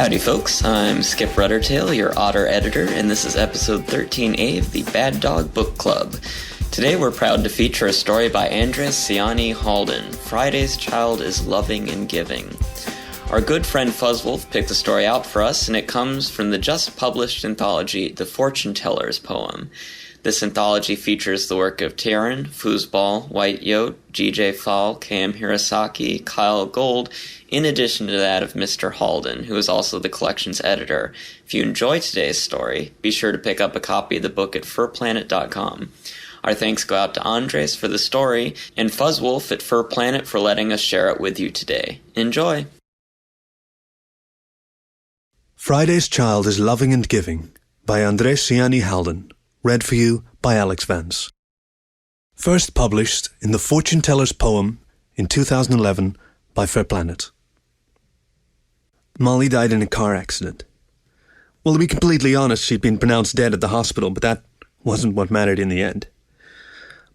Howdy folks, I'm Skip Ruddertail, your otter editor, and this is episode 13A of the Bad Dog Book Club. Today we're proud to feature a story by Andres Cyanni Halden, Friday's Child is Loving and Giving. Our good friend Foozzball picked the story out for us, and it comes from the just-published anthology, The Fortune Teller's Poem. This anthology features the work of Teiran, Foozzball, Whyte Yoté, Fahl, Hirosaki, Kyell Gold, in addition to that of Mr. Halden, who is also the collection's editor. If you enjoy today's story, be sure to pick up a copy of the book at FurPlanet.com. Our thanks go out to Andres for the story, and Fuzzwolf at FurPlanet for letting us share it with you today. Enjoy! Friday's Child is Loving and Giving by Andres Cyanni Halden. Read for you by Vance. First published in The Fortune Teller's Poem in 2011 by FurPlanet. Molly died in a car accident. Well, to be completely honest, she'd been pronounced dead at the hospital, but that wasn't what mattered in the end.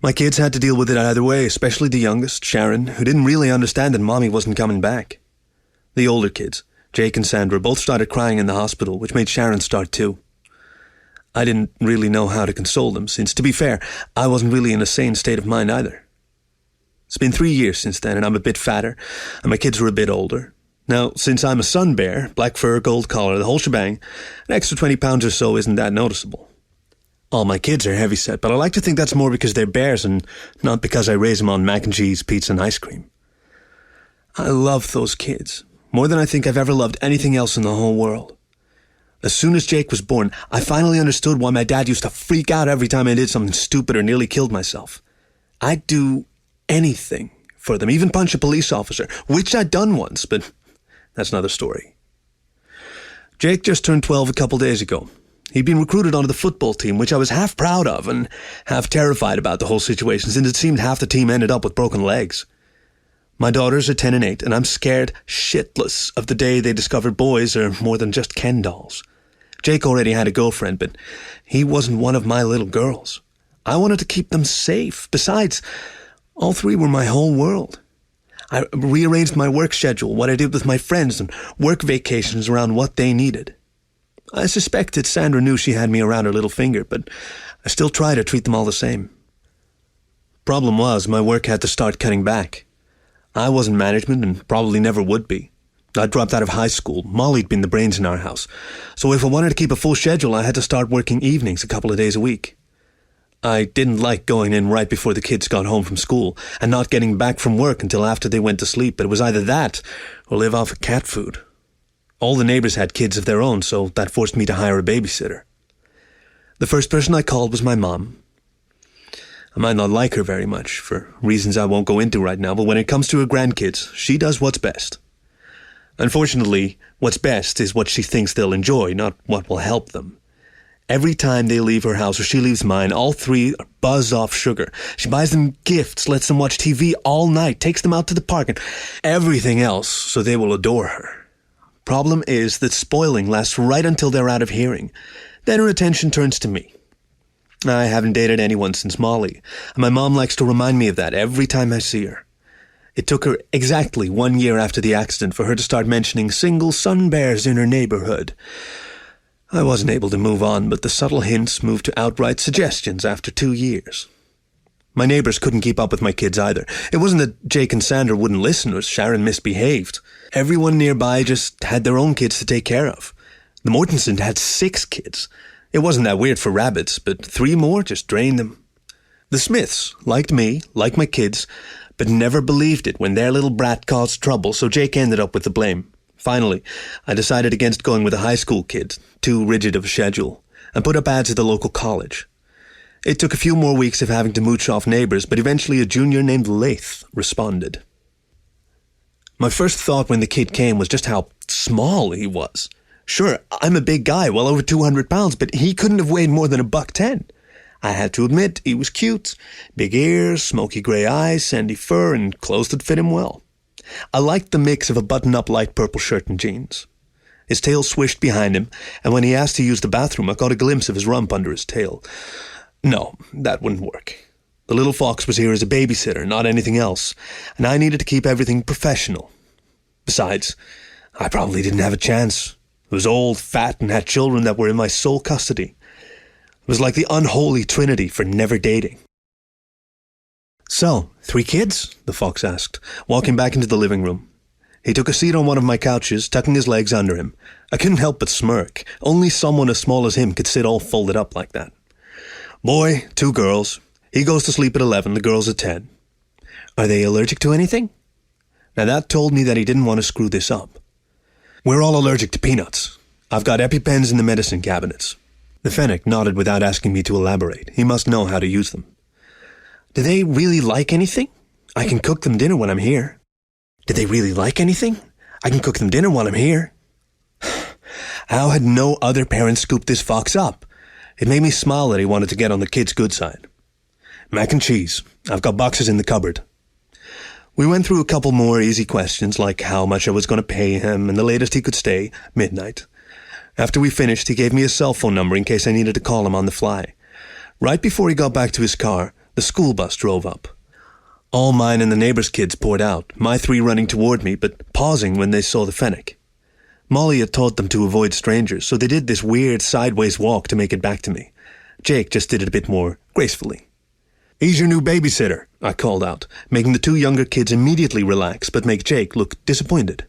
My kids had to deal with it either way, especially the youngest, Sharon, who didn't really understand that Mommy wasn't coming back. The older kids, Jake and Sandra, both started crying in the hospital, which made Sharon start too. I didn't really know how to console them, since, to be fair, I wasn't really in a sane state of mind either. It's been 3 years since then, and I'm a bit fatter, and my kids were a bit older. Now, since I'm a sun bear, black fur, gold collar, the whole shebang, an extra 20 pounds or so isn't that noticeable. All my kids are heavyset, but I like to think that's more because they're bears and not because I raise them on mac and cheese, pizza, and ice cream. I love those kids, more than I think I've ever loved anything else in the whole world. As soon as Jake was born, I finally understood why my dad used to freak out every time I did something stupid or nearly killed myself. I'd do anything for them, even punch a police officer, which I'd done once, but that's another story. Jake just turned 12 a couple days ago. He'd been recruited onto the football team, which I was half proud of and half terrified about the whole situation, since it seemed half the team ended up with broken legs. My daughters are 10 and 8, and I'm scared shitless of the day they discovered boys are more than just Ken dolls. Jake already had a girlfriend, but he wasn't one of my little girls. I wanted to keep them safe. Besides, all three were my whole world. I rearranged my work schedule, what I did with my friends, and work vacations around what they needed. I suspected Sandra knew she had me around her little finger, but I still tried to treat them all the same. Problem was, my work had to start cutting back. I wasn't management and probably never would be. I dropped out of high school. Molly'd been the brains in our house. So if I wanted to keep a full schedule, I had to start working evenings a couple of days a week. I didn't like going in right before the kids got home from school and not getting back from work until after they went to sleep, but it was either that or live off of cat food. All the neighbors had kids of their own, so that forced me to hire a babysitter. The first person I called was my mom. I might not like her very much, for reasons I won't go into right now, but when it comes to her grandkids, she does what's best. Unfortunately, what's best is what she thinks they'll enjoy, not what will help them. Every time they leave her house or she leaves mine, all three are buzzed off sugar. She buys them gifts, lets them watch TV all night, takes them out to the park, and everything else so they will adore her. Problem is that spoiling lasts right until they're out of hearing. Then her attention turns to me. I haven't dated anyone since Molly, and my mom likes to remind me of that every time I see her. It took her exactly 1 year after the accident for her to start mentioning single sun bears in her neighborhood. I wasn't able to move on, but the subtle hints moved to outright suggestions after 2 years. My neighbors couldn't keep up with my kids either. It wasn't that Jake and Sandra wouldn't listen or Sharon misbehaved. Everyone nearby just had their own kids to take care of. The Mortensons had 6 kids. It wasn't that weird for rabbits, but 3 more just drained them. The Smiths liked me, liked my kids, but never believed it when their little brat caused trouble, so Jake ended up with the blame. Finally, I decided against going with a high school kid, too rigid of a schedule, and put up ads at the local college. It took a few more weeks of having to mooch off neighbors, but eventually a junior named Laith responded. My first thought when the kid came was just how small he was. Sure, I'm a big guy, well over 200 pounds, but he couldn't have weighed more than $110. I had to admit, he was cute. Big ears, smoky grey eyes, sandy fur, and clothes that fit him well. I liked the mix of a button-up light purple shirt and jeans. His tail swished behind him, and when he asked to use the bathroom, I caught a glimpse of his rump under his tail. No, that wouldn't work. The little fox was here as a babysitter, not anything else, and I needed to keep everything professional. Besides, I probably didn't have a chance. was old, fat, and had children that were in my sole custody. It was like the unholy trinity for never dating. "So, 3 kids?" the fox asked, walking back into the living room. He took a seat on one of my couches, tucking his legs under him. I couldn't help but smirk. Only someone as small as him could sit all folded up like that. "Boy, 2 girls. He goes to sleep at 11, the girls at 10. "Are they allergic to anything?" Now that told me that he didn't want to screw this up. "We're all allergic to peanuts. I've got EpiPens in the medicine cabinets." The fennec nodded without asking me to elaborate. He must know how to use them. "Do they really like anything? I can cook them dinner when I'm here." "Do they really like anything? I can cook them dinner while I'm here." How had no other parent scooped this fox up? It made me smile that he wanted to get on the kid's good side. "Mac and cheese. I've got boxes in the cupboard." We went through a couple more easy questions, like how much I was going to pay him and the latest he could stay, midnight. After we finished, he gave me a cell phone number in case I needed to call him on the fly. Right before he got back to his car, the school bus drove up. All mine and the neighbors' kids poured out, my 3 running toward me, but pausing when they saw the fennec. Molly had taught them to avoid strangers, so they did this weird sideways walk to make it back to me. Jake just did it a bit more gracefully. "He's your new babysitter," I called out, making the 2 younger kids immediately relax but make Jake look disappointed.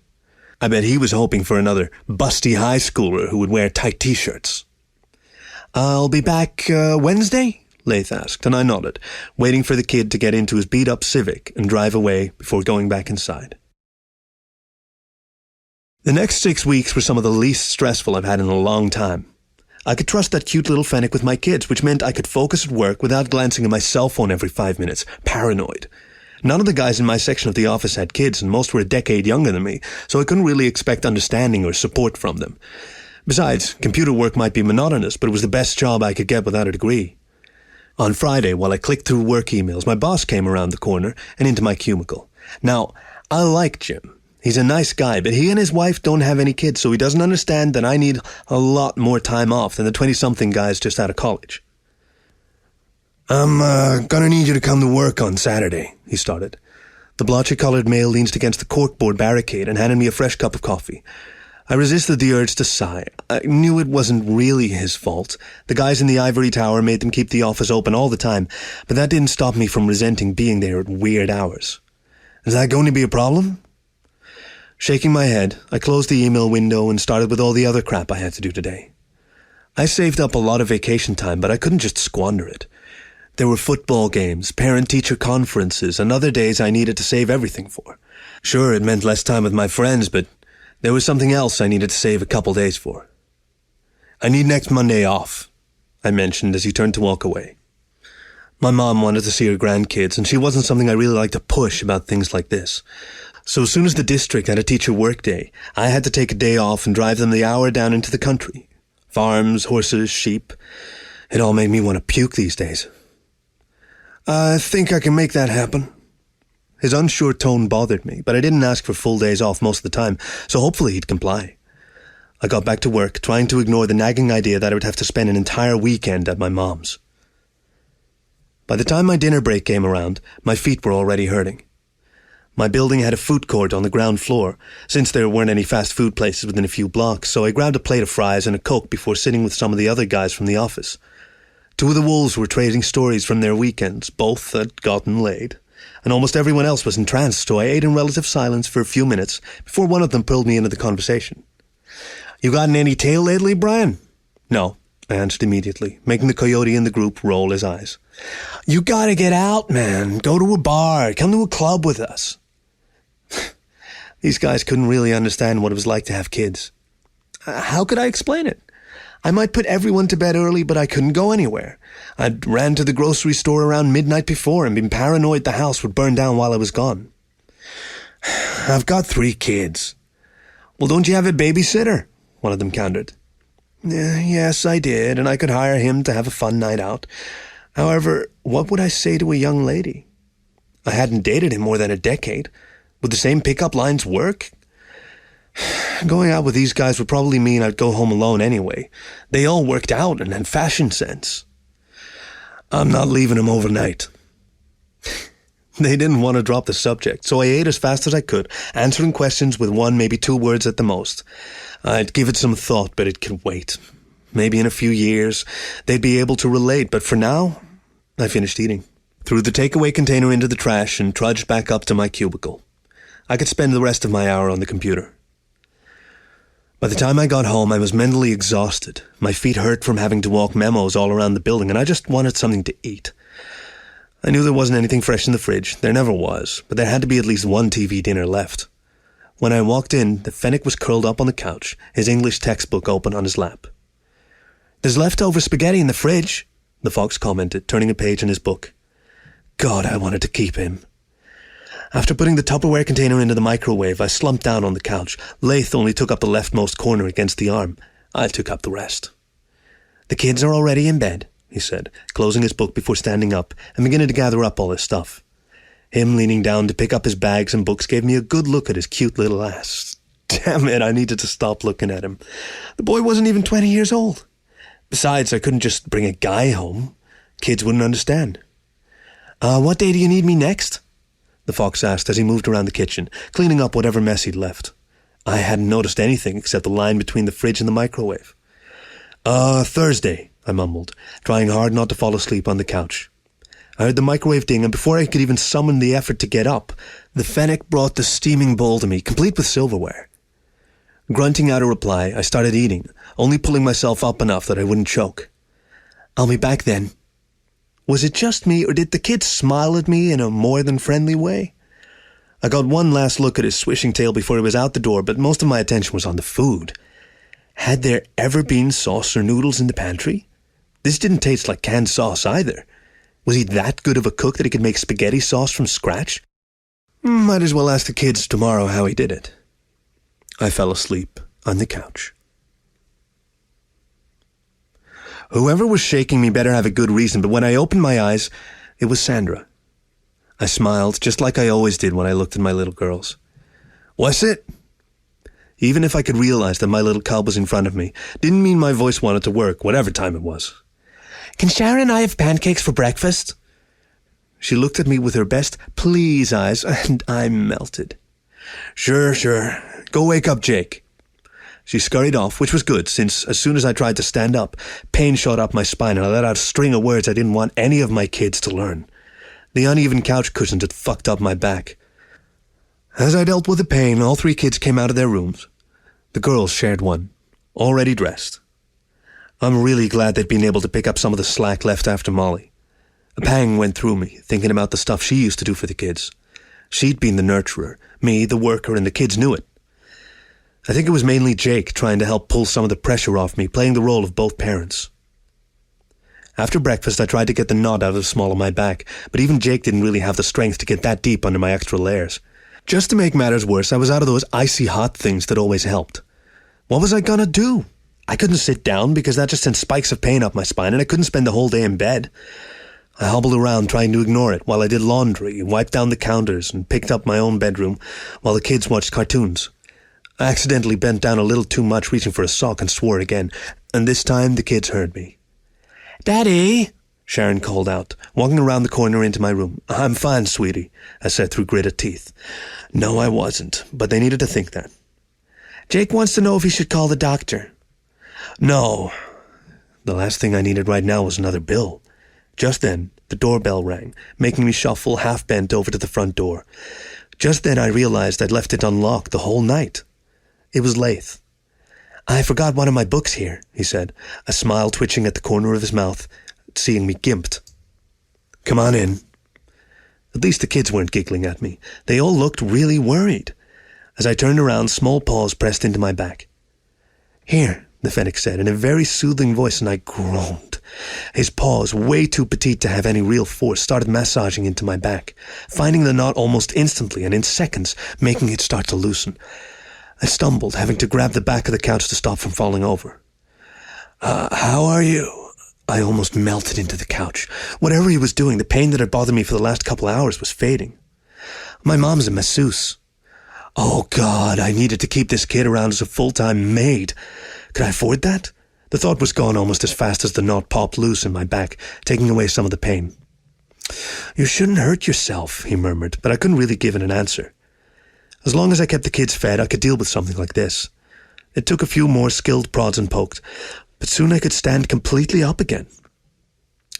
I bet he was hoping for another busty high schooler who would wear tight t-shirts. "I'll be back Wednesday?" Lath asked, and I nodded, waiting for the kid to get into his beat-up Civic and drive away before going back inside. The next 6 weeks were some of the least stressful I've had in a long time. I could trust that cute little fennec with my kids, which meant I could focus at work without glancing at my cell phone every 5 minutes, paranoid. None of the guys in my section of the office had kids, and most were a decade younger than me, so I couldn't really expect understanding or support from them. Besides, computer work might be monotonous, but it was the best job I could get without a degree. On Friday, while I clicked through work emails, my boss came around the corner and into my cubicle. Now, I like Jim. He's a nice guy, but he and his wife don't have any kids, so he doesn't understand that I need a lot more time off than the 20-something guys just out of college. "I'm gonna need you to come to work on Saturday," he started. The blotchy-colored male leaned against the corkboard barricade and handed me a fresh cup of coffee. I resisted the urge to sigh. I knew it wasn't really his fault. The guys in the ivory tower made them keep the office open all the time, but that didn't stop me from resenting being there at weird hours. "Is that going to be a problem?" Shaking my head, I closed the email window and started with all the other crap I had to do today. I saved up a lot of vacation time, but I couldn't just squander it. There were football games, parent-teacher conferences, and other days I needed to save everything for. Sure, it meant less time with my friends, but there was something else I needed to save a couple days for. "I need next Monday off," I mentioned as he turned to walk away. My mom wanted to see her grandkids, and she wasn't something I really liked to push about things like this. So as soon as the district had a teacher work day, I had to take a day off and drive them the hour down into the country. Farms, horses, sheep. It all made me want to puke these days. "I think I can make that happen." His unsure tone bothered me, but I didn't ask for full days off most of the time, so hopefully he'd comply. I got back to work, trying to ignore the nagging idea that I would have to spend an entire weekend at my mom's. By the time my dinner break came around, my feet were already hurting. My building had a food court on the ground floor, since there weren't any fast food places within a few blocks, so I grabbed a plate of fries and a Coke before sitting with some of the other guys from the office. 2 of the wolves were trading stories from their weekends, both had gotten laid, and almost everyone else was entranced, so I ate in relative silence for a few minutes before one of them pulled me into the conversation. "You gotten any tail lately, Brian?" "No," I answered immediately, making the coyote in the group roll his eyes. "You gotta get out, man. Go to a bar. Come to a club with us." These guys couldn't really understand what it was like to have kids. How could I explain it? I might put everyone to bed early, but I couldn't go anywhere. I'd ran to the grocery store around midnight before and been paranoid the house would burn down while I was gone. "I've got 3 kids. "Well, don't you have a babysitter?" one of them countered. Yes, I did, and I could hire him to have a fun night out. However, what would I say to a young lady? I hadn't dated in more than a decade. Would the same pickup lines work? Going out with these guys would probably mean I'd go home alone anyway. They all worked out and had fashion sense. "I'm not leaving him overnight." They didn't want to drop the subject, so I ate as fast as I could, answering questions with 1, maybe 2 words at the most. I'd give it some thought, but it could wait. Maybe in a few years, they'd be able to relate, but for now, I finished eating. Threw the takeaway container into the trash and trudged back up to my cubicle. I could spend the rest of my hour on the computer. By the time I got home, I was mentally exhausted. My feet hurt from having to walk memos all around the building, and I just wanted something to eat. I knew there wasn't anything fresh in the fridge. There never was, but there had to be at least one TV dinner left. When I walked in, the fennec was curled up on the couch, his English textbook open on his lap. "There's leftover spaghetti in the fridge," the fox commented, turning a page in his book. God, I wanted to keep him. After putting the Tupperware container into the microwave, I slumped down on the couch. Laith only took up the leftmost corner against the arm. I took up the rest. "The kids are already in bed," he said, closing his book before standing up and beginning to gather up all his stuff. Him leaning down to pick up his bags and books gave me a good look at his cute little ass. Damn it, I needed to stop looking at him. The boy wasn't even 20 years old. Besides, I couldn't just bring a guy home. Kids wouldn't understand. What day do you need me next?" the fox asked as he moved around the kitchen, cleaning up whatever mess he'd left. I hadn't noticed anything except the line between the fridge and the microwave. Thursday," I mumbled, trying hard not to fall asleep on the couch. I heard the microwave ding, and before I could even summon the effort to get up, the fennec brought the steaming bowl to me, complete with silverware. Grunting out a reply, I started eating, only pulling myself up enough that I wouldn't choke. "I'll be back then." Was it just me, or did the kid smile at me in a more than friendly way? I got one last look at his swishing tail before he was out the door, but most of my attention was on the food. Had there ever been sauce or noodles in the pantry? This didn't taste like canned sauce either. Was he that good of a cook that he could make spaghetti sauce from scratch? Might as well ask the kids tomorrow how he did it. I fell asleep on the couch. Whoever was shaking me better have a good reason, but when I opened my eyes, it was Sandra. I smiled, just like I always did when I looked at my little girls. "What's it?" Even if I could realize that my little cub was in front of me, didn't mean my voice wanted to work, whatever time it was. "Can Sharon and I have pancakes for breakfast?" She looked at me with her best please eyes, and I melted. Sure. Go wake up Jake." She scurried off, which was good, since as soon as I tried to stand up, pain shot up my spine and I let out a string of words I didn't want any of my kids to learn. The uneven couch cushions had fucked up my back. As I dealt with the pain, all 3 kids came out of their rooms. The girls shared one, already dressed. I'm really glad they'd been able to pick up some of the slack left after Molly. A pang went through me, thinking about the stuff she used to do for the kids. She'd been the nurturer, me the worker, and the kids knew it. I think it was mainly Jake trying to help pull some of the pressure off me, playing the role of both parents. After breakfast, I tried to get the knot out of the small of my back, but even Jake didn't really have the strength to get that deep under my extra layers. Just to make matters worse, I was out of those icy hot things that always helped. What was I gonna do? I couldn't sit down because that just sent spikes of pain up my spine, and I couldn't spend the whole day in bed. I hobbled around trying to ignore it while I did laundry, wiped down the counters, and picked up my own bedroom while the kids watched cartoons. I accidentally bent down a little too much, reaching for a sock, and swore again, and this time the kids heard me. "Daddy!" Sharon called out, walking around the corner into my room. "I'm fine, sweetie," I said through gritted teeth. No, I wasn't, but they needed to think that. "Jake wants to know if he should call the doctor." "No." The last thing I needed right now was another bill. Just then, the doorbell rang, making me shuffle half-bent over to the front door. Just then I realized I'd left it unlocked the whole night. It was Laith. "I forgot one of my books here," he said, a smile twitching at the corner of his mouth, seeing me gimped. "Come on in." At least the kids weren't giggling at me. They all looked really worried. As I turned around, small paws pressed into my back. "Here," the fennec said in a very soothing voice, and I groaned. His paws, way too petite to have any real force, started massaging into my back, finding the knot almost instantly and in seconds, making it start to loosen. I stumbled, having to grab the back of the couch to stop from falling over. How are you?" I almost melted into the couch. Whatever he was doing, the pain that had bothered me for the last couple of hours was fading. "My mom's a masseuse." Oh, God, I needed to keep this kid around as a full-time maid. Could I afford that? The thought was gone almost as fast as the knot popped loose in my back, taking away some of the pain. "You shouldn't hurt yourself," he murmured, but I couldn't really give it an answer. As long as I kept the kids fed, I could deal with something like this. It took a few more skilled prods and poked, but soon I could stand completely up again.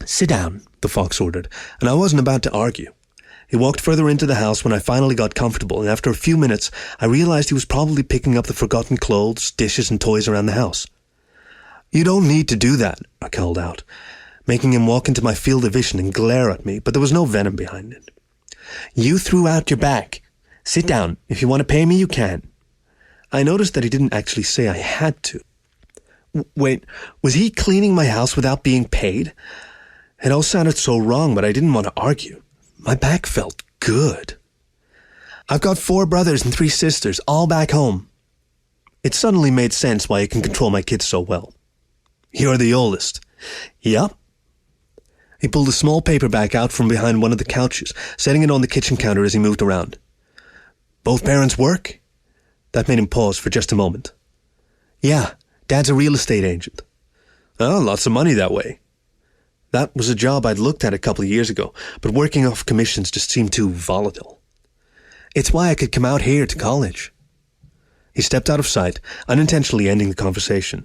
"Sit down," the fox ordered, and I wasn't about to argue. He walked further into the house when I finally got comfortable, and after a few minutes, I realized he was probably picking up the forgotten clothes, dishes, and toys around the house. "You don't need to do that," I called out, making him walk into my field of vision and glare at me, but there was no venom behind it. "You threw out your back. Sit down. If you want to pay me, you can." I noticed that he didn't actually say I had to. Wait, was he cleaning my house without being paid? It all sounded so wrong, but I didn't want to argue. My back felt good. "I've got 4 brothers and 3 sisters, all back home." It suddenly made sense why I can control my kids so well. "You're the oldest." "Yup." He pulled a small paperback out from behind one of the couches, setting it on the kitchen counter as he moved around. "Both parents work?" That made him pause for just a moment. "Yeah, Dad's a real estate agent." "Oh, lots of money that way." That was a job I'd looked at a couple of years ago, but working off commissions just seemed too volatile. "It's why I could come out here to college." He stepped out of sight, unintentionally ending the conversation.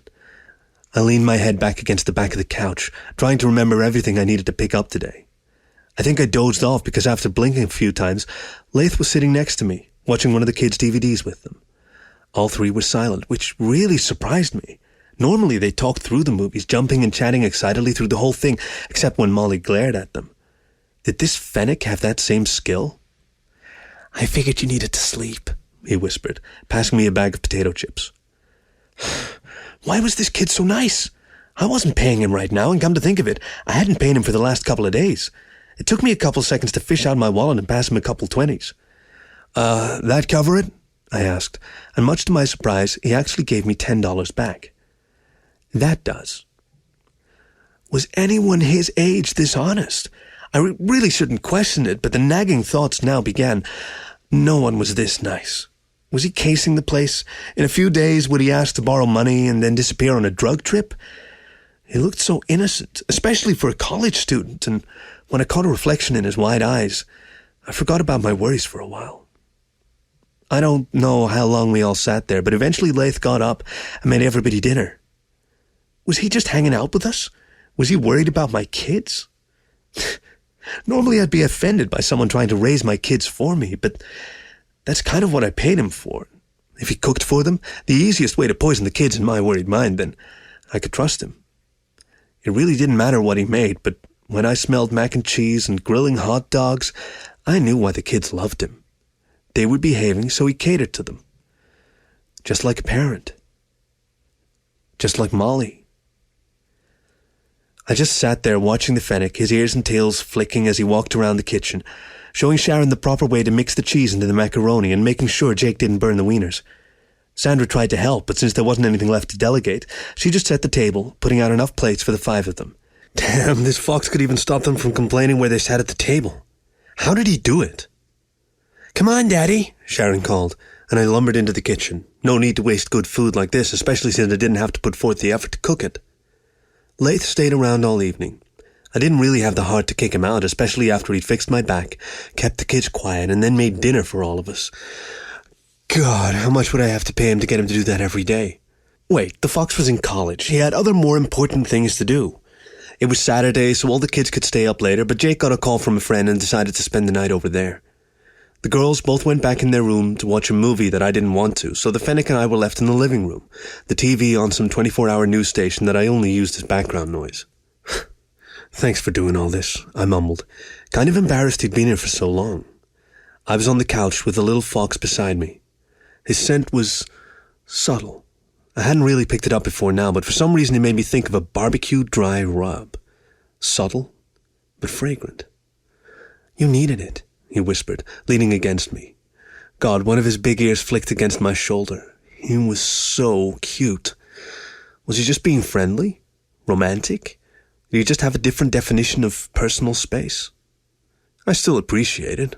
I leaned my head back against the back of the couch, trying to remember everything I needed to pick up today. I think I dozed off because after blinking a few times, Laith was sitting next to me, watching one of the kids' DVDs with them. All 3 were silent, which really surprised me. Normally they talked through the movies, jumping and chatting excitedly through the whole thing, except when Molly glared at them. Did this fennec have that same skill? "I figured you needed to sleep," he whispered, passing me a bag of potato chips. Why was this kid so nice? I wasn't paying him right now, and come to think of it, I hadn't paid him for the last couple of days. It took me a couple seconds to fish out my wallet and pass him a couple 20s. That cover it?" I asked, and much to my surprise, he actually gave me $10 back. "That does." Was anyone his age this honest? I really shouldn't question it, but the nagging thoughts now began. No one was this nice. Was he casing the place? In a few days, would he ask to borrow money and then disappear on a drug trip? He looked so innocent, especially for a college student, and when I caught a reflection in his wide eyes, I forgot about my worries for a while. I don't know how long we all sat there, but eventually Laith got up and made everybody dinner. Was he just hanging out with us? Was he worried about my kids? Normally I'd be offended by someone trying to raise my kids for me, but that's kind of what I paid him for. If he cooked for them, the easiest way to poison the kids in my worried mind, then I could trust him. It really didn't matter what he made, but when I smelled mac and cheese and grilling hot dogs, I knew why the kids loved him. They were behaving, so he catered to them. Just like a parent. Just like Molly. I just sat there watching the fennec, his ears and tails flicking as he walked around the kitchen, showing Sharon the proper way to mix the cheese into the macaroni and making sure Jake didn't burn the wieners. Sandra tried to help, but since there wasn't anything left to delegate, she just set the table, putting out enough plates for the 5 of them. Damn, this fox could even stop them from complaining where they sat at the table. How did he do it? "Come on, Daddy," Sharon called, and I lumbered into the kitchen. No need to waste good food like this, especially since I didn't have to put forth the effort to cook it. Laith stayed around all evening. I didn't really have the heart to kick him out, especially after he'd fixed my back, kept the kids quiet, and then made dinner for all of us. God, how much would I have to pay him to get him to do that every day? Wait, the fox was in college. He had other more important things to do. It was Saturday, so all the kids could stay up later, but Jake got a call from a friend and decided to spend the night over there. The girls both went back in their room to watch a movie that I didn't want to, so the fennec and I were left in the living room, the TV on some 24-hour news station that I only used as background noise. Thanks for doing all this, I mumbled, kind of embarrassed he'd been here for so long. I was on the couch with the little fox beside me. His scent was subtle. I hadn't really picked it up before now, but for some reason it made me think of a barbecued dry rub. Subtle, but fragrant. "You needed it," he whispered, leaning against me. God, one of his big ears flicked against my shoulder. He was so cute. Was he just being friendly? Romantic? Did he just have a different definition of personal space? I still appreciate it.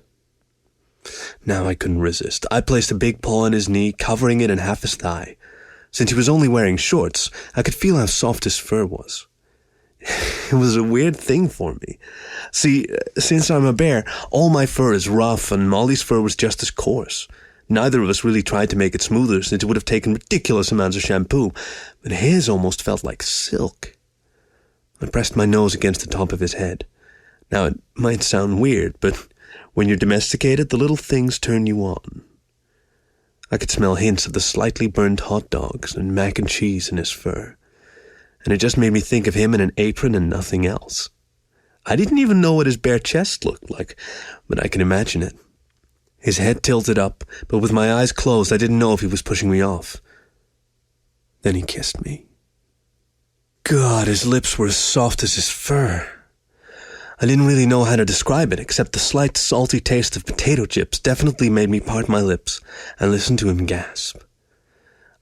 Now I couldn't resist. I placed a big paw on his knee, covering it in half his thigh. Since he was only wearing shorts, I could feel how soft his fur was. It was a weird thing for me. See, since I'm a bear, all my fur is rough and Molly's fur was just as coarse. Neither of us really tried to make it smoother since it would have taken ridiculous amounts of shampoo, but his almost felt like silk. I pressed my nose against the top of his head. Now, it might sound weird, but when you're domesticated, the little things turn you on. I could smell hints of the slightly burned hot dogs and mac and cheese in his fur, and it just made me think of him in an apron and nothing else. I didn't even know what his bare chest looked like, but I can imagine it. His head tilted up, but with my eyes closed, I didn't know if he was pushing me off. Then he kissed me. God, his lips were as soft as his fur. I didn't really know how to describe it, except the slight salty taste of potato chips definitely made me part my lips and listen to him gasp.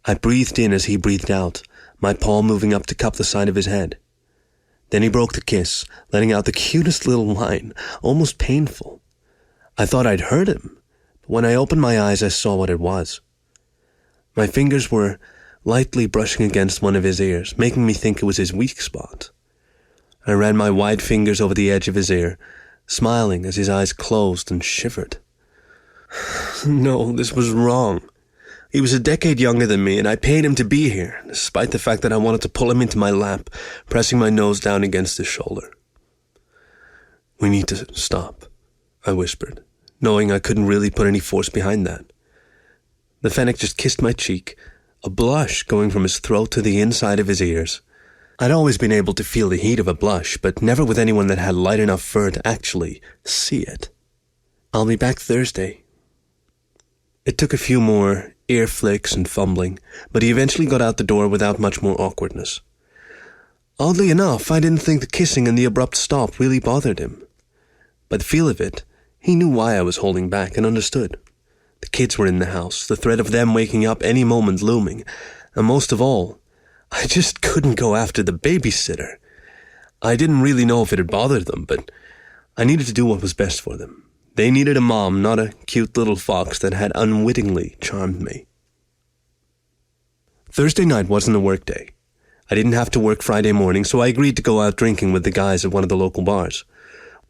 I breathed in as he breathed out, my paw moving up to cup the side of his head. Then he broke the kiss, letting out the cutest little whine, almost painful. I thought I'd heard him, but when I opened my eyes I saw what it was. My fingers were lightly brushing against one of his ears, making me think it was his weak spot. I ran my wide fingers over the edge of his ear, smiling as his eyes closed and shivered. No, this was wrong. He was a decade younger than me, and I paid him to be here, despite the fact that I wanted to pull him into my lap, pressing my nose down against his shoulder. We need to stop, I whispered, knowing I couldn't really put any force behind that. The fennec just kissed my cheek, a blush going from his throat to the inside of his ears. I'd always been able to feel the heat of a blush, but never with anyone that had light enough fur to actually see it. I'll be back Thursday. It took a few more ear flicks and fumbling, but he eventually got out the door without much more awkwardness. Oddly enough, I didn't think the kissing and the abrupt stop really bothered him. By the feel of it, he knew why I was holding back and understood. The kids were in the house, the threat of them waking up any moment looming, and most of all, I just couldn't go after the babysitter. I didn't really know if it had bothered them, but I needed to do what was best for them. They needed a mom, not a cute little fox that had unwittingly charmed me. Thursday night wasn't a work day. I didn't have to work Friday morning, so I agreed to go out drinking with the guys at one of the local bars.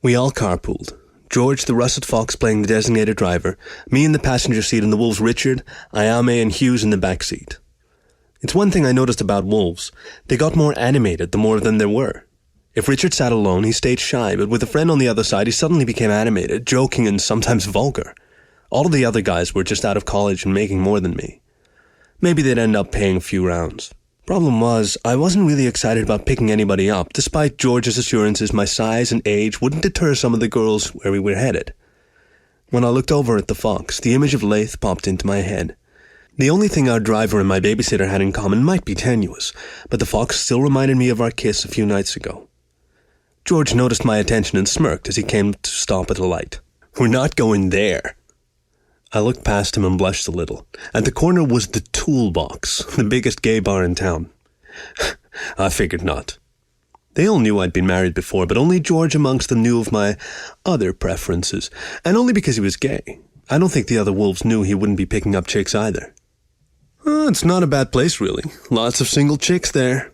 We all carpooled. George, the russet fox, playing the designated driver, me in the passenger seat, and the wolves Richard, Ayame, and Hughes in the back seat. It's one thing I noticed about wolves. They got more animated the more of them there were. If Richard sat alone, he stayed shy, but with a friend on the other side, he suddenly became animated, joking, and sometimes vulgar. All of the other guys were just out of college and making more than me. Maybe they'd end up paying a few rounds. Problem was, I wasn't really excited about picking anybody up, despite George's assurances my size and age wouldn't deter some of the girls where we were headed. When I looked over at the fox, the image of Laith popped into my head. The only thing our driver and my babysitter had in common might be tenuous, but the fox still reminded me of our kiss a few nights ago. George noticed my attention and smirked as he came to stop at a light. We're not going there. I looked past him and blushed a little. At the corner was the Toolbox, the biggest gay bar in town. I figured not. They all knew I'd been married before, but only George amongst them knew of my other preferences, and only because he was gay. I don't think the other wolves knew he wouldn't be picking up chicks either. It's not a bad place, really. Lots of single chicks there.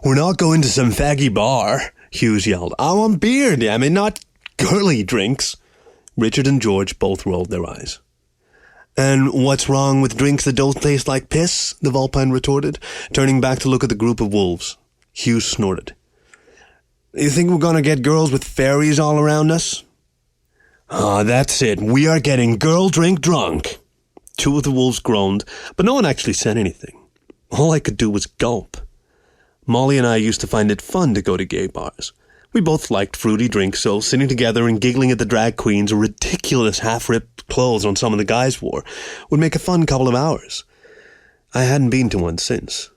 We're not going to some faggy bar, Hughes yelled. I want beer, damn it, not girly drinks. Richard and George both rolled their eyes. And what's wrong with drinks that don't taste like piss? The Vulpine retorted, turning back to look at the group of wolves. Hughes snorted. You think we're going to get girls with fairies all around us? That's it. We are getting girl drink drunk. Two of the wolves groaned, but no one actually said anything. All I could do was gulp. Molly and I used to find it fun to go to gay bars. We both liked fruity drinks, so sitting together and giggling at the drag queens or ridiculous half-ripped clothes on some of the guys wore would make a fun couple of hours. I hadn't been to one since.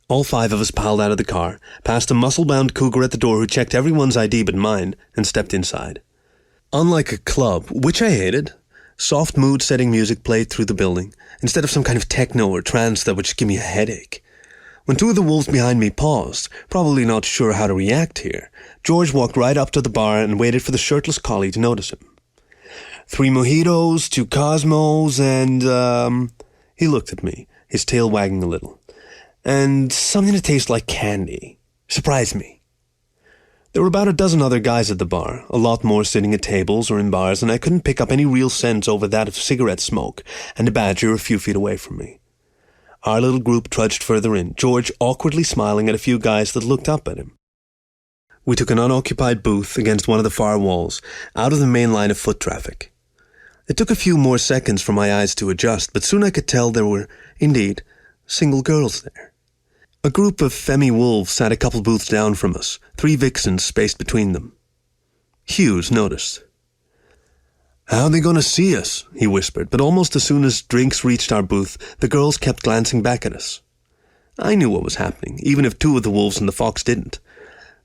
All five of us piled out of the car, passed a muscle-bound cougar at the door who checked everyone's ID but mine, and stepped inside. Unlike a club, which I hated, soft mood-setting music played through the building, instead of some kind of techno or trance that would just give me a headache. When two of the wolves behind me paused, probably not sure how to react here, George walked right up to the bar and waited for the shirtless collie to notice him. 3 mojitos, 2 Cosmos, and, He looked at me, his tail wagging a little. And something that tastes like candy. surprised me. There were about a dozen other guys at the bar, a lot more sitting at tables or in bars, and I couldn't pick up any real scent over that of cigarette smoke and a badger a few feet away from me. Our little group trudged further in, George awkwardly smiling at a few guys that looked up at him. We took an unoccupied booth against one of the far walls, out of the main line of foot traffic. It took a few more seconds for my eyes to adjust, but soon I could tell there were, indeed, single girls there. A group of femme wolves sat a couple booths down from us, 3 vixens spaced between them. Hughes noticed. "How are they going to see us?" he whispered, but almost as soon as drinks reached our booth, the girls kept glancing back at us. I knew what was happening, even if 2 of the wolves and the fox didn't.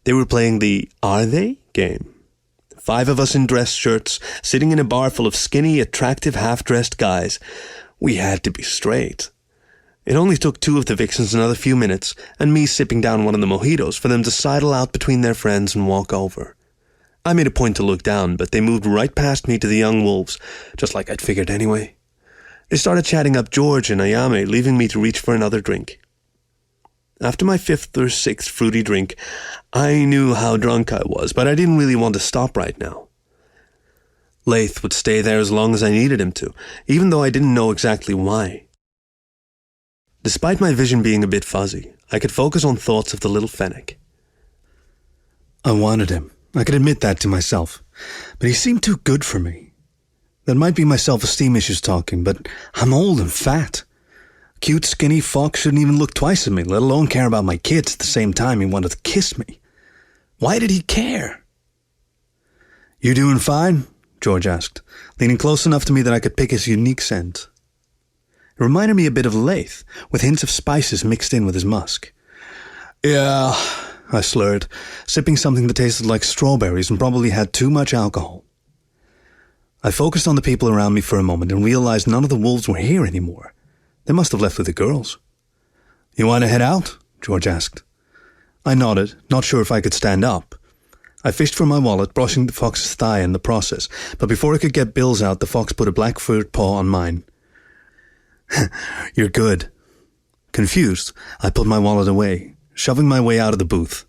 They were playing the "Are they?" game. 5 of us in dress shirts, sitting in a bar full of skinny, attractive, half-dressed guys. We had to be straight. It only took 2 of the vixens another few minutes, and me sipping down one of the mojitos, for them to sidle out between their friends and walk over. I made a point to look down, but they moved right past me to the young wolves, just like I'd figured anyway. They started chatting up George and Ayame, leaving me to reach for another drink. After my 5th or 6th fruity drink, I knew how drunk I was, but I didn't really want to stop right now. Laith would stay there as long as I needed him to, even though I didn't know exactly why. Despite my vision being a bit fuzzy, I could focus on thoughts of the little fennec. I wanted him. I could admit that to myself. But he seemed too good for me. That might be my self-esteem issues talking, but I'm old and fat. Cute, skinny fox shouldn't even look twice at me, let alone care about my kids at the same time he wanted to kiss me. Why did he care? "You doing fine?" George asked, leaning close enough to me that I could pick his unique scent. It reminded me a bit of Laith, with hints of spices mixed in with his musk. "Yeah," I slurred, sipping something that tasted like strawberries and probably had too much alcohol. I focused on the people around me for a moment and realized none of the wolves were here anymore. They must have left with the girls. "You want to head out?" George asked. I nodded, not sure if I could stand up. I fished for my wallet, brushing the fox's thigh in the process, but before I could get bills out, the fox put a black furred paw on mine. "You're good." Confused, I put my wallet away, shoving my way out of the booth.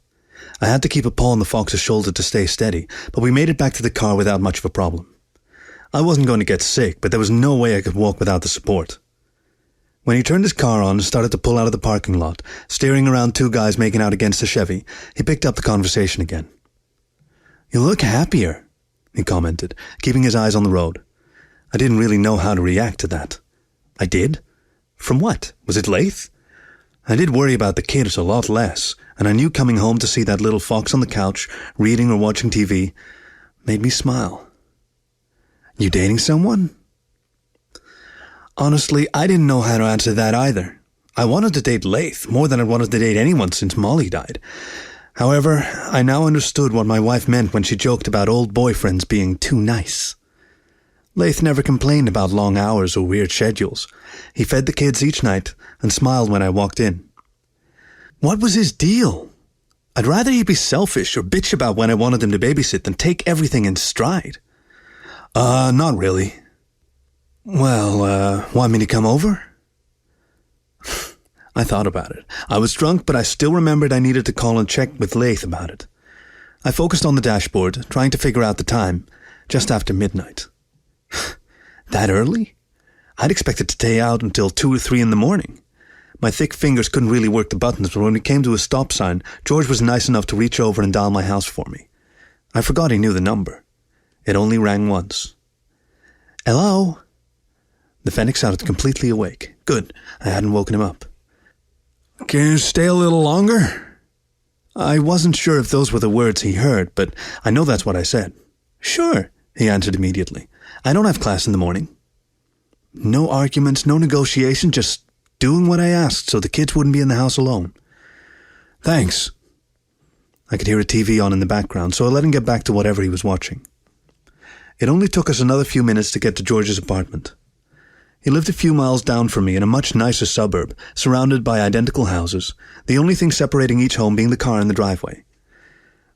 I had to keep a paw on the fox's shoulder to stay steady, but we made it back to the car without much of a problem. I wasn't going to get sick, but there was no way I could walk without the support. When he turned his car on and started to pull out of the parking lot, steering around 2 guys making out against a Chevy, he picked up the conversation again. "You look happier," he commented, keeping his eyes on the road. I didn't really know how to react to that. I did? From what? Was it Laith? I did worry about the kids a lot less, and I knew coming home to see that little fox on the couch, reading or watching TV, made me smile. "You dating someone?" Honestly, I didn't know how to answer that either. I wanted to date Laith more than I wanted to date anyone since Molly died. However, I now understood what my wife meant when she joked about old boyfriends being too nice. Laith never complained about long hours or weird schedules. He fed the kids each night and smiled when I walked in. What was his deal? I'd rather he be selfish or bitch about when I wanted him to babysit than take everything in stride. Not really." "Well, want me to come over?" I thought about it. I was drunk, but I still remembered I needed to call and check with Laith about it. I focused on the dashboard, trying to figure out the time, just after midnight. That early? I'd expected to stay out until 2 or 3 in the morning. My thick fingers couldn't really work the buttons, but when it came to a stop sign, George was nice enough to reach over and dial my house for me. I forgot he knew the number. It only rang once. "Hello?" The fennec sounded completely awake. Good, I hadn't woken him up. "Can you stay a little longer?" I wasn't sure if those were the words he heard, but I know that's what I said. "Sure," he answered immediately. "I don't have class in the morning." No arguments, no negotiation, just doing what I asked so the kids wouldn't be in the house alone. "Thanks." I could hear a TV on in the background, so I let him get back to whatever he was watching. It only took us another few minutes to get to George's apartment. He lived a few miles down from me in a much nicer suburb, surrounded by identical houses, the only thing separating each home being the car in the driveway.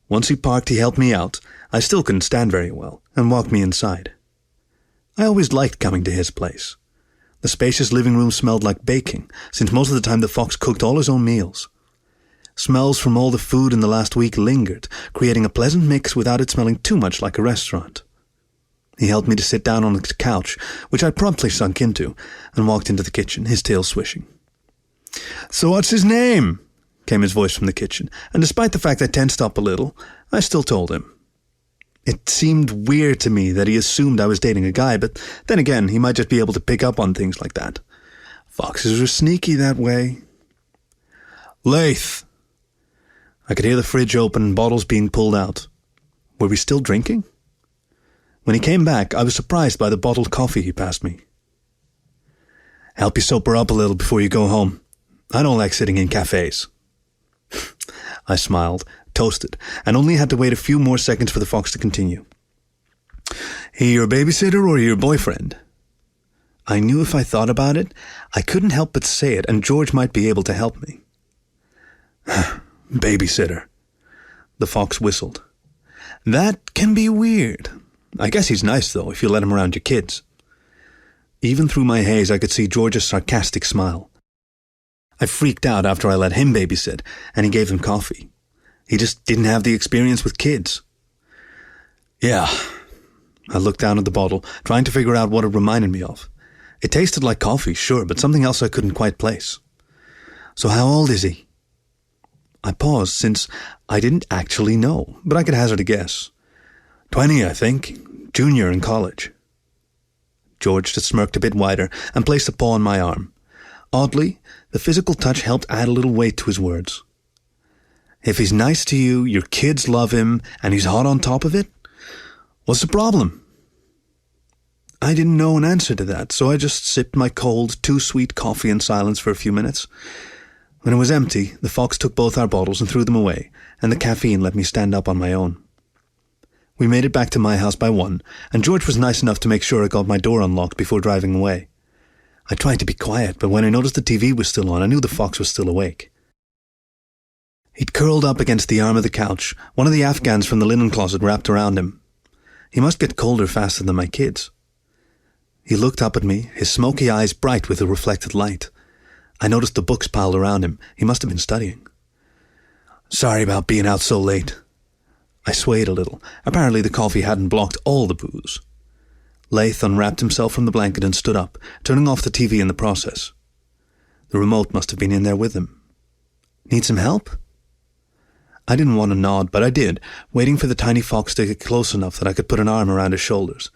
Once he parked, he helped me out. I still couldn't stand very well, and walked me inside. I always liked coming to his place. The spacious living room smelled like baking, since most of the time the fox cooked all his own meals. Smells from all the food in the last week lingered, creating a pleasant mix without it smelling too much like a restaurant. He helped me to sit down on the couch, which I promptly sunk into, and walked into the kitchen, his tail swishing. "So what's his name?" came his voice from the kitchen, and despite the fact I tensed up a little, I still told him. It seemed weird to me that he assumed I was dating a guy, but then again, he might just be able to pick up on things like that. Foxes are sneaky that way. "Laith." I could hear the fridge open and bottles being pulled out. Were we still drinking? When he came back, I was surprised by the bottled coffee he passed me. "Help you sober up a little before you go home. I don't like sitting in cafes." I smiled, toasted, and only had to wait a few more seconds for the fox to continue. "He your babysitter or your boyfriend?" I knew if I thought about it, I couldn't help but say it, and George might be able to help me. "Babysitter." The fox whistled. "That can be weird. I guess he's nice, though, if you let him around your kids." Even through my haze, I could see George's sarcastic smile. I freaked out after I let him babysit, and he gave him coffee. He just didn't have the experience with kids. "Yeah." I looked down at the bottle, trying to figure out what it reminded me of. It tasted like coffee, sure, but something else I couldn't quite place. "So how old is he?" I paused, since I didn't actually know, but I could hazard a guess. 20, I think. Junior in college. George just smirked a bit wider and placed a paw on my arm. Oddly, the physical touch helped add a little weight to his words. "If he's nice to you, your kids love him, and he's hot on top of it, what's the problem?" I didn't know an answer to that, so I just sipped my cold, too-sweet coffee in silence for a few minutes. When it was empty, the fox took both our bottles and threw them away, and the caffeine let me stand up on my own. We made it back to my house by 1, and George was nice enough to make sure I got my door unlocked before driving away. I tried to be quiet, but when I noticed the TV was still on, I knew the fox was still awake. He'd curled up against the arm of the couch, one of the Afghans from the linen closet wrapped around him. He must get colder faster than my kids. He looked up at me, his smoky eyes bright with the reflected light. I noticed the books piled around him. He must have been studying. "Sorry about being out so late." I swayed a little. Apparently the coffee hadn't blocked all the booze. Laith unwrapped himself from the blanket and stood up, turning off the TV in the process. The remote must have been in there with him. "Need some help?" I didn't want to nod, but I did, waiting for the tiny fox to get close enough that I could put an arm around his shoulders.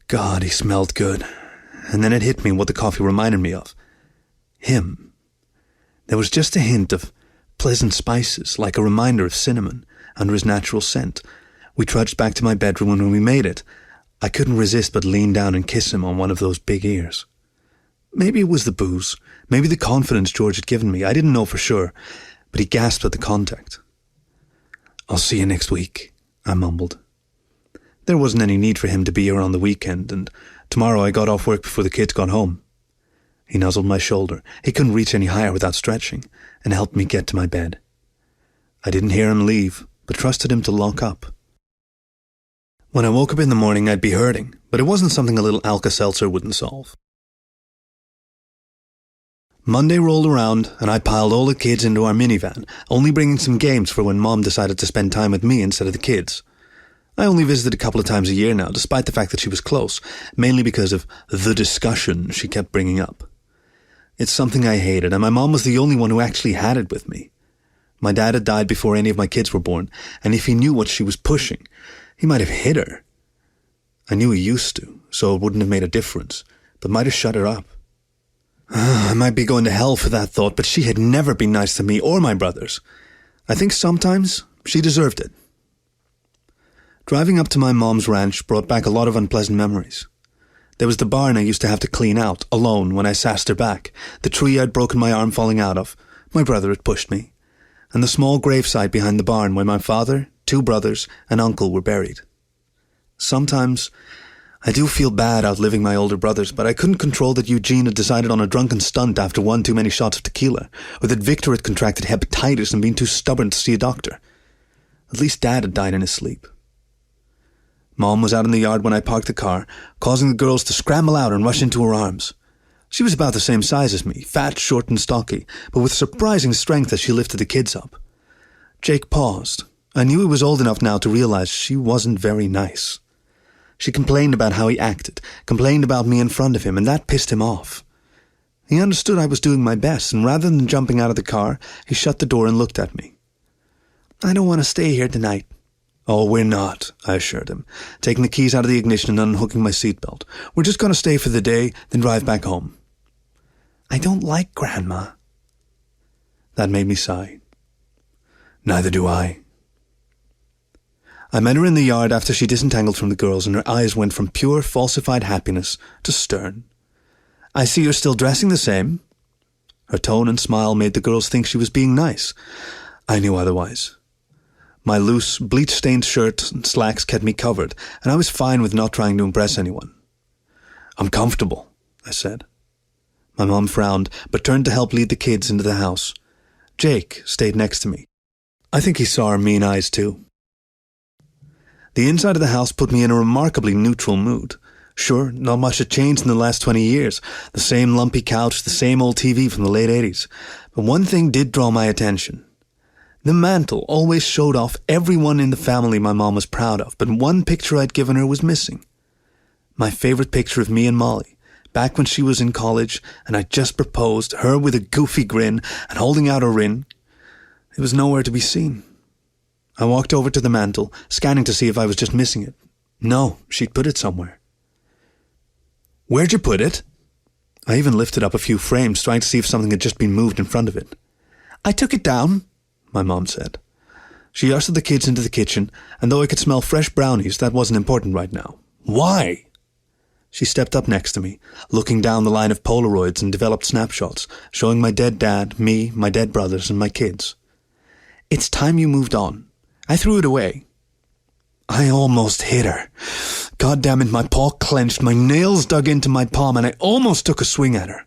God, he smelled good. And then it hit me what the coffee reminded me of. Him. There was just a hint of pleasant spices, like a reminder of cinnamon, under his natural scent. We trudged back to my bedroom, and when we made it, I couldn't resist but lean down and kiss him on one of those big ears. Maybe it was the booze, maybe the confidence George had given me. I didn't know for sure, but he gasped at the contact. "I'll see you next week," I mumbled. There wasn't any need for him to be here on the weekend, and tomorrow I got off work before the kids got home. He nuzzled my shoulder. He couldn't reach any higher without stretching, and helped me get to my bed. I didn't hear him leave, but trusted him to lock up. When I woke up in the morning, I'd be hurting, but it wasn't something a little Alka-Seltzer wouldn't solve. Monday rolled around, and I piled all the kids into our minivan, only bringing some games for when Mom decided to spend time with me instead of the kids. I only visited a couple of times a year now, despite the fact that she was close, mainly because of the discussion she kept bringing up. It's something I hated, and my mom was the only one who actually had it with me. My dad had died before any of my kids were born, and if he knew what she was pushing, he might have hit her. I knew he used to, so it wouldn't have made a difference, but might have shut her up. I might be going to hell for that thought, but she had never been nice to me or my brothers. I think sometimes she deserved it. Driving up to my mom's ranch brought back a lot of unpleasant memories. There was the barn I used to have to clean out, alone, when I sassed her back, the tree I'd broken my arm falling out of, my brother had pushed me, and the small gravesite behind the barn where my father, 2 brothers, and uncle were buried. Sometimes I do feel bad outliving my older brothers, but I couldn't control that Eugene had decided on a drunken stunt after 1 too many shots of tequila, or that Victor had contracted hepatitis and been too stubborn to see a doctor. At least Dad had died in his sleep. Mom was out in the yard when I parked the car, causing the girls to scramble out and rush into her arms. She was about the same size as me, fat, short and stocky, but with surprising strength as she lifted the kids up. Jake paused. I knew he was old enough now to realize she wasn't very nice. She complained about how he acted, complained about me in front of him, and that pissed him off. He understood I was doing my best, and rather than jumping out of the car, he shut the door and looked at me. "I don't want to stay here tonight." "Oh, we're not," I assured him, taking the keys out of the ignition and unhooking my seatbelt. "We're just going to stay for the day, then drive back home." "I don't like Grandma." That made me sigh. Neither do I. I met her in the yard after she disentangled from the girls, and her eyes went from pure, falsified happiness to stern. "I see you're still dressing the same." Her tone and smile made the girls think she was being nice. I knew otherwise. My loose, bleach-stained shirt and slacks kept me covered, and I was fine with not trying to impress anyone. "I'm comfortable," I said. My mom frowned, but turned to help lead the kids into the house. Jake stayed next to me. I think he saw our mean eyes too. The inside of the house put me in a remarkably neutral mood. Sure, not much had changed in the last 20 years. The same lumpy couch, the same old TV from the late 80s. But one thing did draw my attention. The mantle always showed off everyone in the family my mom was proud of, but one picture I'd given her was missing. My favorite picture of me and Molly, back when she was in college and I'd just proposed, her with a goofy grin and holding out a ring. It was nowhere to be seen. I walked over to the mantle, scanning to see if I was just missing it. No, she'd put it somewhere. "Where'd you put it?" I even lifted up a few frames, trying to see if something had just been moved in front of it. "I took it down," my mom said. She ushered the kids into the kitchen, and though I could smell fresh brownies, that wasn't important right now. "Why?" She stepped up next to me, looking down the line of Polaroids and developed snapshots, showing my dead dad, me, my dead brothers, and my kids. "It's time you moved on. I threw it away." I almost hit her. God damn it, my paw clenched, my nails dug into my palm, and I almost took a swing at her.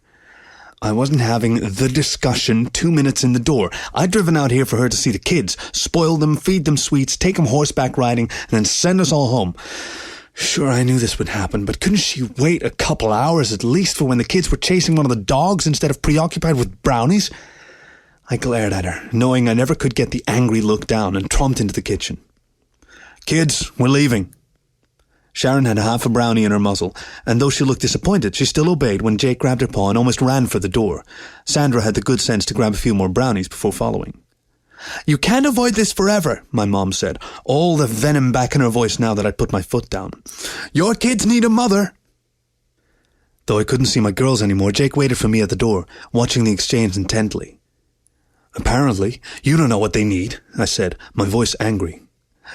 I wasn't having the discussion 2 minutes in the door. I'd driven out here for her to see the kids, spoil them, feed them sweets, take them horseback riding, and then send us all home. Sure, I knew this would happen, but couldn't she wait a couple hours at least for when the kids were chasing one of the dogs instead of preoccupied with brownies? I glared at her, knowing I never could get the angry look down, and tromped into the kitchen. "Kids, we're leaving." Sharon had half a brownie in her muzzle, and though she looked disappointed, she still obeyed when Jake grabbed her paw and almost ran for the door. Sandra had the good sense to grab a few more brownies before following. "You can't avoid this forever," my mom said, all the venom back in her voice now that I'd put my foot down. "Your kids need a mother." Though I couldn't see my girls anymore, Jake waited for me at the door, watching the exchange intently. "Apparently, you don't know what they need," I said, my voice angry.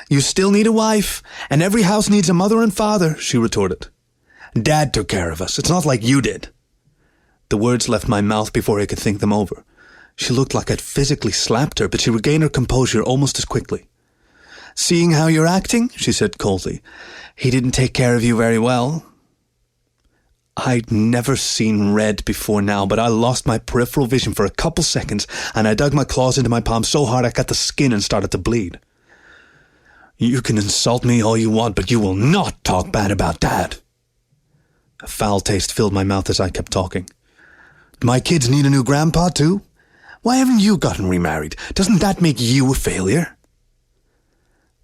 "You still need a wife, and every house needs a mother and father," she retorted. "Dad took care of us. It's not like you did." The words left my mouth before I could think them over. She looked like I'd physically slapped her, but she regained her composure almost as quickly. "Seeing how you're acting," she said coldly, "he didn't take care of you very well." I'd never seen red before now, but I lost my peripheral vision for a couple seconds, and I dug my claws into my palm so hard I cut the skin and started to bleed. "You can insult me all you want, but you will not talk bad about Dad." A foul taste filled my mouth as I kept talking. "Do my kids need a new grandpa too? Why haven't you gotten remarried? Doesn't that make you a failure?"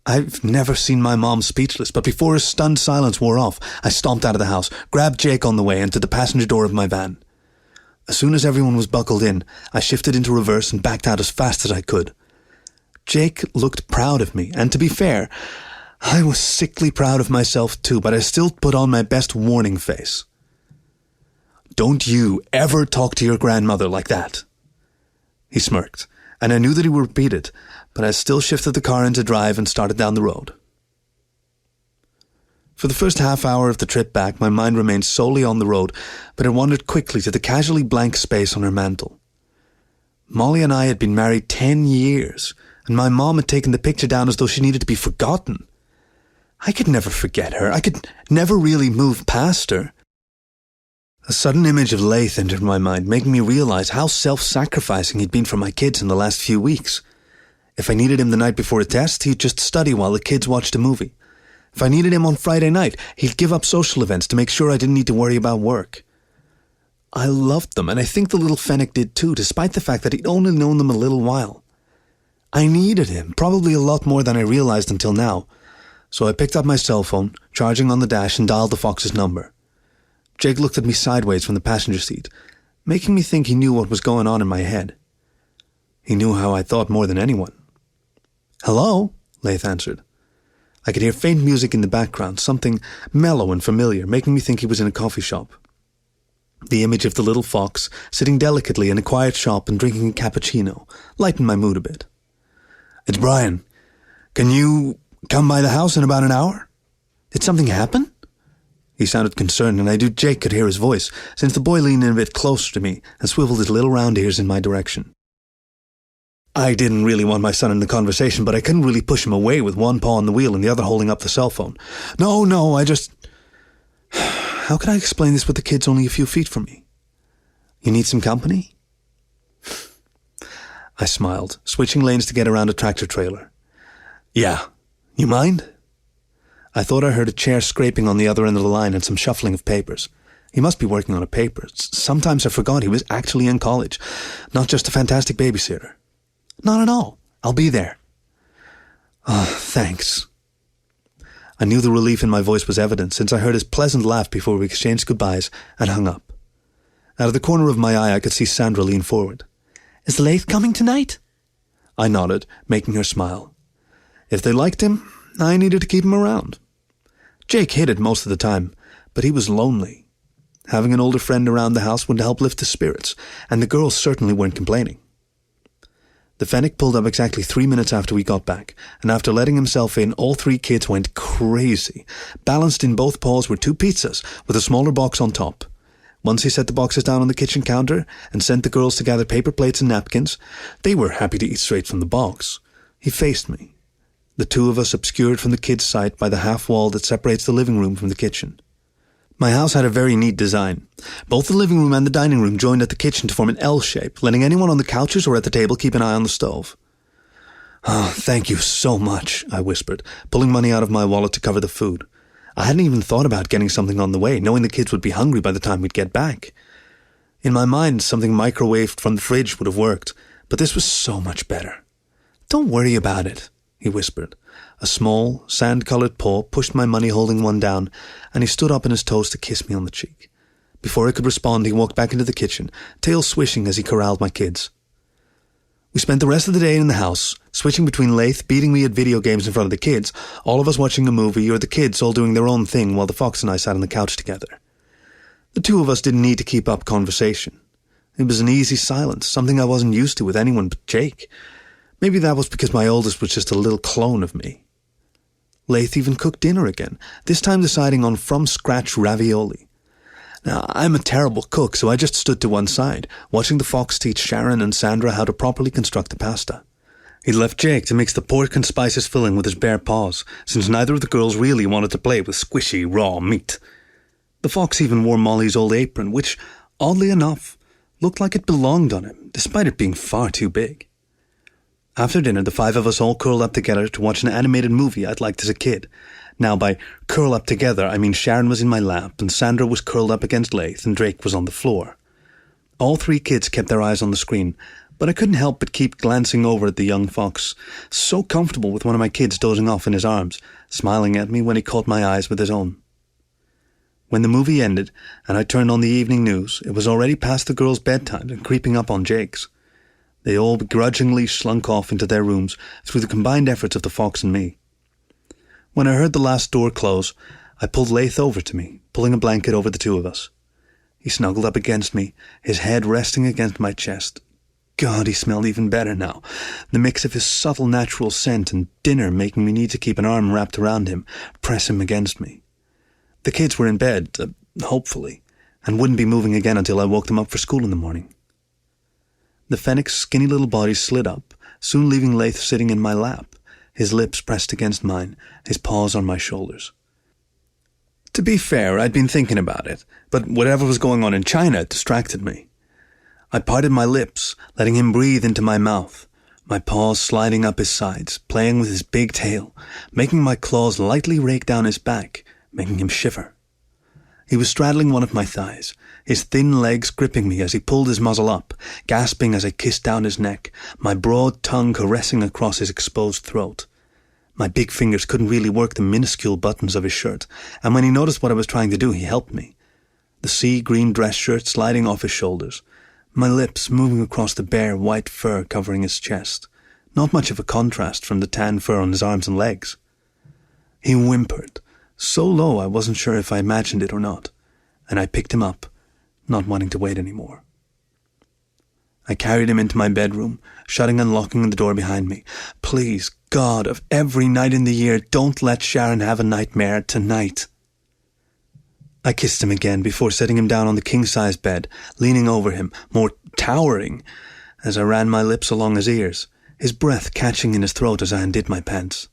I've never seen my mom speechless, but before her stunned silence wore off, I stomped out of the house, grabbed Jake on the way, and to the passenger door of my van. As soon as everyone was buckled in, I shifted into reverse and backed out as fast as I could. Jake looked proud of me, and to be fair, I was sickly proud of myself too, but I still put on my best warning face. "Don't you ever talk to your grandmother like that." He smirked, and I knew that he would repeat it, but I still shifted the car into drive and started down the road. For the first half hour of the trip back, my mind remained solely on the road, but it wandered quickly to the casually blank space on her mantle. Molly and I had been married 10 years, and my mom had taken the picture down as though she needed to be forgotten. I could never forget her. I could never really move past her. A sudden image of Laith entered my mind, making me realize how self-sacrificing he'd been for my kids in the last few weeks. If I needed him the night before a test, he'd just study while the kids watched a movie. If I needed him on Friday night, he'd give up social events to make sure I didn't need to worry about work. I loved them, and I think the little fennec did too, despite the fact that he'd only known them a little while. I needed him, probably a lot more than I realized until now, so I picked up my cell phone, charging on the dash, and dialed the fox's number. Jake looked at me sideways from the passenger seat, making me think he knew what was going on in my head. He knew how I thought more than anyone. "Hello?" Laith answered. I could hear faint music in the background, something mellow and familiar, making me think he was in a coffee shop. The image of the little fox, sitting delicately in a quiet shop and drinking a cappuccino, lightened my mood a bit. "It's Brian. Can you come by the house in about an hour? Did something happen?" He sounded concerned, and I knew Jake could hear his voice, since the boy leaned in a bit closer to me and swiveled his little round ears in my direction. I didn't really want my son in the conversation, but I couldn't really push him away with one paw on the wheel and the other holding up the cell phone. No, I just... How could I explain this with the kids only a few feet from me? "You need some company?" I smiled, switching lanes to get around a tractor trailer. "Yeah. You mind?" I thought I heard a chair scraping on the other end of the line and some shuffling of papers. He must be working on a paper. Sometimes I forgot he was actually in college, not just a fantastic babysitter. "Not at all. I'll be there." "Oh, thanks." I knew the relief in my voice was evident, since I heard his pleasant laugh before we exchanged goodbyes and hung up. Out of the corner of my eye, I could see Sandra lean forward. "Is Laith coming tonight?" I nodded, making her smile. If they liked him, I needed to keep him around. Jake hid it most of the time, but he was lonely. Having an older friend around the house would help lift his spirits, and the girls certainly weren't complaining. The fennec pulled up exactly 3 minutes after we got back, and after letting himself in, all 3 kids went crazy. Balanced in both paws were 2 pizzas, with a smaller box on top. Once he set the boxes down on the kitchen counter and sent the girls to gather paper plates and napkins, they were happy to eat straight from the box. He faced me. The 2 of us obscured from the kids' sight by the half wall that separates the living room from the kitchen. My house had a very neat design. Both the living room and the dining room joined at the kitchen to form an L shape, letting anyone on the couches or at the table keep an eye on the stove. "Oh, thank you so much," I whispered, pulling money out of my wallet to cover the food. I hadn't even thought about getting something on the way, knowing the kids would be hungry by the time we'd get back. In my mind, something microwaved from the fridge would have worked, but this was so much better. "Don't worry about it," he whispered. A small, sand-colored paw pushed my money holding one down, and he stood up on his toes to kiss me on the cheek. Before I could respond, he walked back into the kitchen, tail swishing as he corralled my kids. We spent the rest of the day in the house, switching between Laith beating me at video games in front of the kids, all of us watching a movie, or the kids all doing their own thing while the fox and I sat on the couch together. The 2 of us didn't need to keep up conversation. It was an easy silence, something I wasn't used to with anyone but Jake. Maybe that was because my oldest was just a little clone of me. Laith even cooked dinner again, this time deciding on from-scratch ravioli. Now, I'm a terrible cook, so I just stood to one side, watching the fox teach Sharon and Sandra how to properly construct the pasta. He'd left Jake to mix the pork and spices filling with his bare paws, since neither of the girls really wanted to play with squishy, raw meat. The fox even wore Molly's old apron, which, oddly enough, looked like it belonged on him, despite it being far too big. After dinner, the 5 of us all curled up together to watch an animated movie I'd liked as a kid. Now, by curl up together, I mean Sharon was in my lap, and Sandra was curled up against Laith, and Drake was on the floor. All 3 kids kept their eyes on the screen, but I couldn't help but keep glancing over at the young fox, so comfortable with one of my kids dozing off in his arms, smiling at me when he caught my eyes with his own. When the movie ended, and I turned on the evening news, it was already past the girls' bedtime and creeping up on Jake's. They all begrudgingly slunk off into their rooms through the combined efforts of the fox and me. When I heard the last door close, I pulled Laith over to me, pulling a blanket over the 2 of us. He snuggled up against me, his head resting against my chest. God, he smelled even better now, the mix of his subtle natural scent and dinner making me need to keep an arm wrapped around him, press him against me. The kids were in bed, hopefully, and wouldn't be moving again until I woke them up for school in the morning. The fennec's skinny little body slid up, soon leaving Laith sitting in my lap, his lips pressed against mine, his paws on my shoulders. To be fair, I'd been thinking about it, but whatever was going on in China distracted me. I parted my lips, letting him breathe into my mouth, my paws sliding up his sides, playing with his big tail, making my claws lightly rake down his back, making him shiver. He was straddling one of my thighs, his thin legs gripping me as he pulled his muzzle up, gasping as I kissed down his neck, my broad tongue caressing across his exposed throat. My big fingers couldn't really work the minuscule buttons of his shirt, and when he noticed what I was trying to do, he helped me. The sea-green dress shirt sliding off his shoulders, my lips moving across the bare white fur covering his chest, not much of a contrast from the tan fur on his arms and legs. He whimpered, so low I wasn't sure if I imagined it or not, and I picked him up, not wanting to wait anymore. I carried him into my bedroom, shutting and locking the door behind me. Please, God, of every night in the year, don't let Sharon have a nightmare tonight. I kissed him again before setting him down on the king-size bed, leaning over him, more towering, as I ran my lips along his ears, his breath catching in his throat as I undid my pants.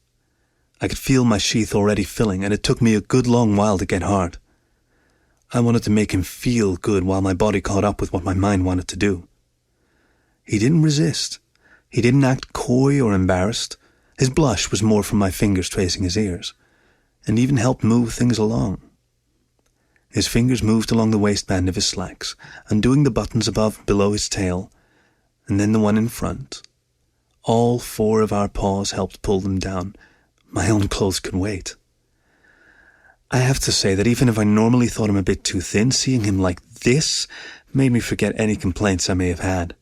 I could feel my sheath already filling, and it took me a good long while to get hard. I wanted to make him feel good while my body caught up with what my mind wanted to do. He didn't resist. He didn't act coy or embarrassed. His blush was more from my fingers tracing his ears, and even helped move things along. His fingers moved along the waistband of his slacks, undoing the buttons above and below his tail, and then the one in front. All four of our paws helped pull them down. My own clothes could wait. I have to say that even if I normally thought him a bit too thin, seeing him like this made me forget any complaints I may have had.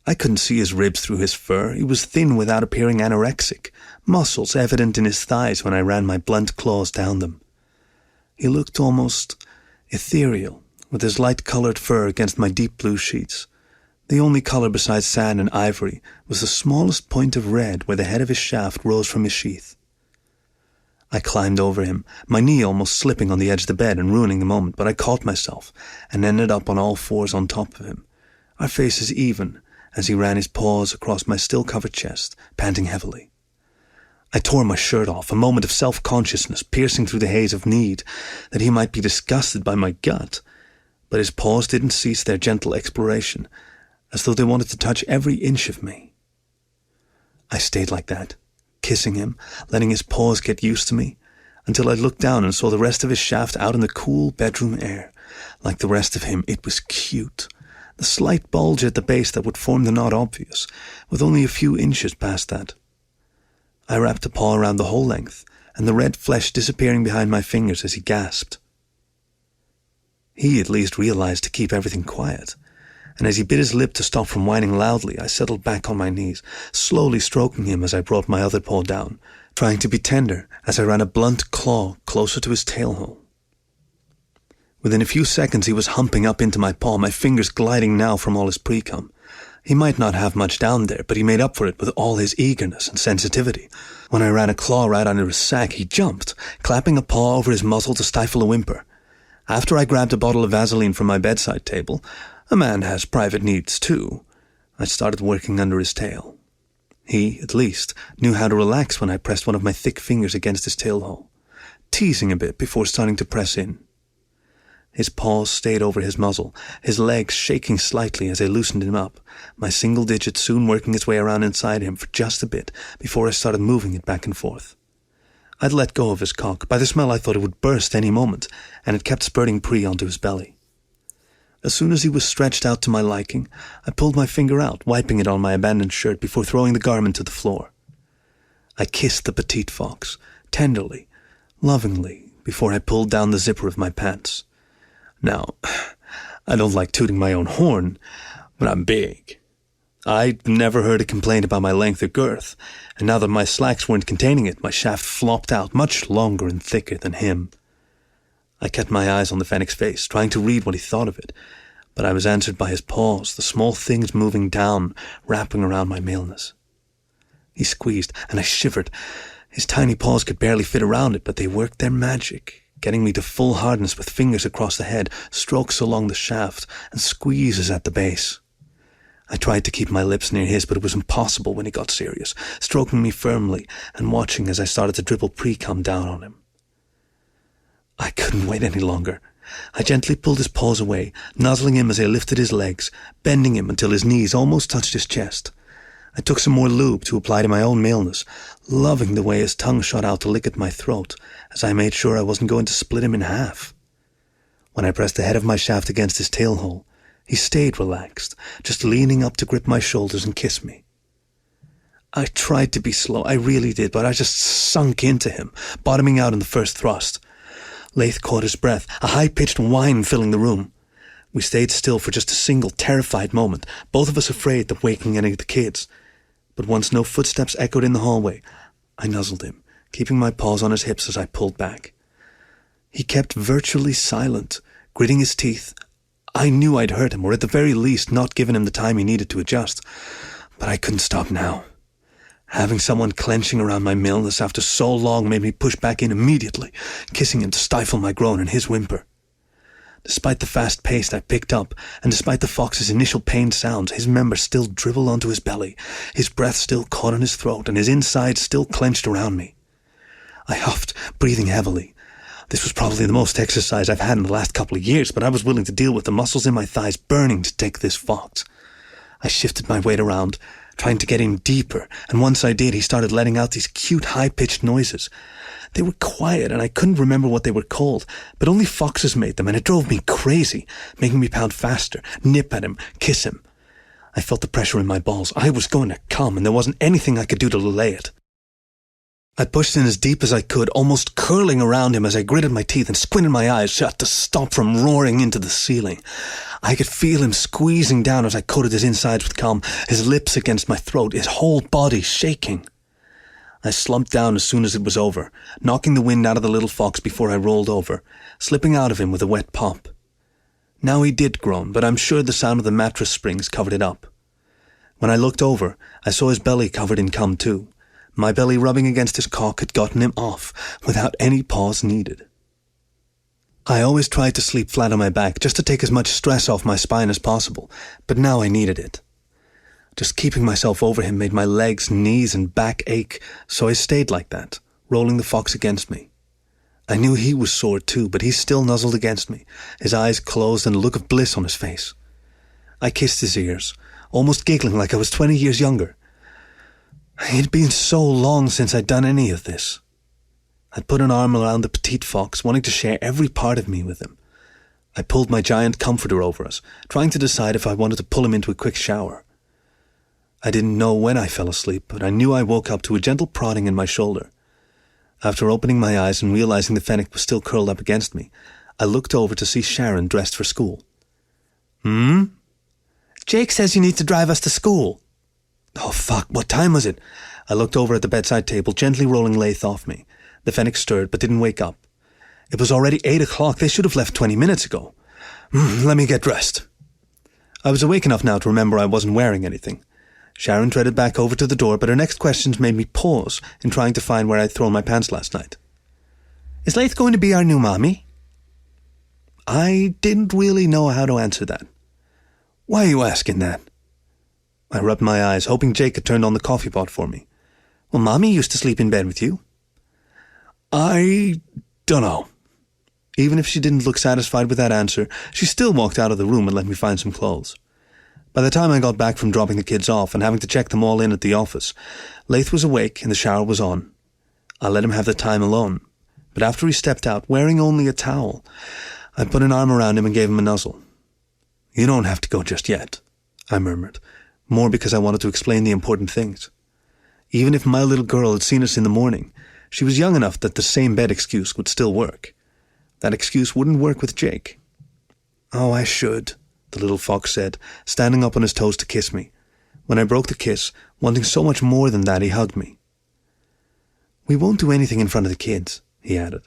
I couldn't see his ribs through his fur. He was thin without appearing anorexic, muscles evident in his thighs when I ran my blunt claws down them. He looked almost ethereal, with his light-coloured fur against my deep blue sheets. The only colour besides sand and ivory was the smallest point of red where the head of his shaft rose from his sheath. I climbed over him, my knee almost slipping on the edge of the bed and ruining the moment, but I caught myself and ended up on all fours on top of him, our faces even, as he ran his paws across my still-covered chest, panting heavily. I tore my shirt off, a moment of self-consciousness piercing through the haze of need, that he might be disgusted by my gut, but his paws didn't cease their gentle exploration, as though they wanted to touch every inch of me. I stayed like that, kissing him, letting his paws get used to me, until I looked down and saw the rest of his shaft out in the cool bedroom air. Like the rest of him, it was cute. The slight bulge at the base that would form the knot obvious, with only a few inches past that. I wrapped a paw around the whole length, and the red flesh disappearing behind my fingers as he gasped. He at least realized to keep everything quiet, and as he bit his lip to stop from whining loudly, I settled back on my knees, slowly stroking him as I brought my other paw down, trying to be tender as I ran a blunt claw closer to his tail hole. Within a few seconds he was humping up into my paw, my fingers gliding now from all his pre-cum. He might not have much down there, but he made up for it with all his eagerness and sensitivity. When I ran a claw right under his sack, he jumped, clapping a paw over his muzzle to stifle a whimper. After I grabbed a bottle of Vaseline from my bedside table, a man has private needs too, I started working under his tail. He, at least, knew how to relax when I pressed one of my thick fingers against his tail hole, teasing a bit before starting to press in. His paws stayed over his muzzle, his legs shaking slightly as I loosened him up, my single digit soon working its way around inside him for just a bit before I started moving it back and forth. I'd let go of his cock. By the smell I thought it would burst any moment, and it kept spurting pre onto his belly. As soon as he was stretched out to my liking, I pulled my finger out, wiping it on my abandoned shirt before throwing the garment to the floor. I kissed the petite fox, tenderly, lovingly, before I pulled down the zipper of my pants. Now, I don't like tooting my own horn, but I'm big. I'd never heard a complaint about my length or girth, and now that my slacks weren't containing it, my shaft flopped out much longer and thicker than him. I kept my eyes on the Fennec's face, trying to read what he thought of it, but I was answered by his paws, the small things moving down, wrapping around my maleness. He squeezed, and I shivered. His tiny paws could barely fit around it, but they worked their magic, getting me to full hardness with fingers across the head, strokes along the shaft, and squeezes at the base. I tried to keep my lips near his, but it was impossible when he got serious, stroking me firmly and watching as I started to dribble pre-cum down on him. I couldn't wait any longer. I gently pulled his paws away, nuzzling him as I lifted his legs, bending him until his knees almost touched his chest. I took some more lube to apply to my own maleness, loving the way his tongue shot out to lick at my throat, as I made sure I wasn't going to split him in half. When I pressed the head of my shaft against his tail hole, he stayed relaxed, just leaning up to grip my shoulders and kiss me. I tried to be slow, I really did, but I just sunk into him, bottoming out in the first thrust. Laith caught his breath, a high-pitched whine filling the room. We stayed still for just a single terrified moment, both of us afraid of waking any of the kids. But once no footsteps echoed in the hallway, I nuzzled him, keeping my paws on his hips as I pulled back. He kept virtually silent, gritting his teeth. I knew I'd hurt him, or at the very least not given him the time he needed to adjust. But I couldn't stop now. Having someone clenching around my maleness after so long made me push back in immediately, kissing him to stifle my groan and his whimper. Despite the fast pace I picked up, and despite the fox's initial pained sounds, his members still dribbled onto his belly, his breath still caught in his throat, and his insides still clenched around me. I huffed, breathing heavily. This was probably the most exercise I've had in the last couple of years, but I was willing to deal with the muscles in my thighs burning to take this fox. I shifted my weight around, trying to get in deeper, and once I did, he started letting out these cute, high-pitched noises. They were quiet, and I couldn't remember what they were called, but only foxes made them, and it drove me crazy, making me pound faster, nip at him, kiss him. I felt the pressure in my balls. I was going to come, and there wasn't anything I could do to delay it. I pushed in as deep as I could, almost curling around him as I gritted my teeth and squinted my eyes shut to stop from roaring into the ceiling. I could feel him squeezing down as I coated his insides with cum, his lips against my throat, his whole body shaking. I slumped down as soon as it was over, knocking the wind out of the little fox before I rolled over, slipping out of him with a wet pop. Now he did groan, but I'm sure the sound of the mattress springs covered it up. When I looked over, I saw his belly covered in cum too. My belly rubbing against his cock had gotten him off, without any pause needed. I always tried to sleep flat on my back, just to take as much stress off my spine as possible, but now I needed it. Just keeping myself over him made my legs, knees, and back ache, so I stayed like that, rolling the fox against me. I knew he was sore too, but he still nuzzled against me, his eyes closed and a look of bliss on his face. I kissed his ears, almost giggling like I was 20 years younger. It had been so long since I'd done any of this. I'd put an arm around the petite fox, wanting to share every part of me with him. I pulled my giant comforter over us, trying to decide if I wanted to pull him into a quick shower. I didn't know when I fell asleep, but I knew I woke up to a gentle prodding in my shoulder. After opening my eyes and realizing the fennec was still curled up against me, I looked over to see Sharon dressed for school. Jake says you need to drive us to school. Oh, fuck, what time was it? I looked over at the bedside table, gently rolling Laith off me. The fennec stirred, but didn't wake up. It was already 8 o'clock. They should have left 20 minutes ago. Let me get dressed. I was awake enough now to remember I wasn't wearing anything. Sharon treaded back over to the door, but her next questions made me pause in trying to find where I'd thrown my pants last night. Is Laith going to be our new mommy? I didn't really know how to answer that. Why are you asking that? I rubbed my eyes, hoping Jake had turned on the coffee pot for me. Well, Mommy used to sleep in bed with you. I dunno. Even if she didn't look satisfied with that answer, she still walked out of the room and let me find some clothes. By the time I got back from dropping the kids off and having to check them all in at the office, Laith was awake and the shower was on. I let him have the time alone, but after he stepped out, wearing only a towel, I put an arm around him and gave him a nuzzle. You don't have to go just yet, I murmured, more because I wanted to explain the important things. Even if my little girl had seen us in the morning, she was young enough that the same bed excuse would still work. That excuse wouldn't work with Jake. Oh, I should, the little fox said, standing up on his toes to kiss me. When I broke the kiss, wanting so much more than that, he hugged me. We won't do anything in front of the kids, he added.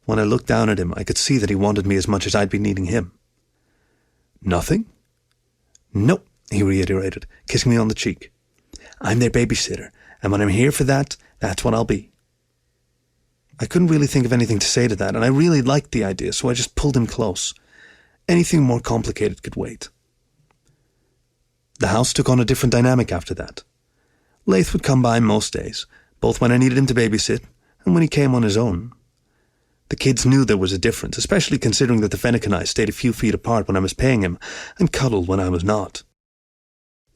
When I looked down at him, I could see that he wanted me as much as I'd be needing him. Nothing? Nope, he reiterated, kissing me on the cheek. I'm their babysitter, and when I'm here for that, that's what I'll be. I couldn't really think of anything to say to that, and I really liked the idea, so I just pulled him close. Anything more complicated could wait. The house took on a different dynamic after that. Laith would come by most days, both when I needed him to babysit and when he came on his own. The kids knew there was a difference, especially considering that the fennec and I stayed a few feet apart when I was paying him and cuddled when I was not.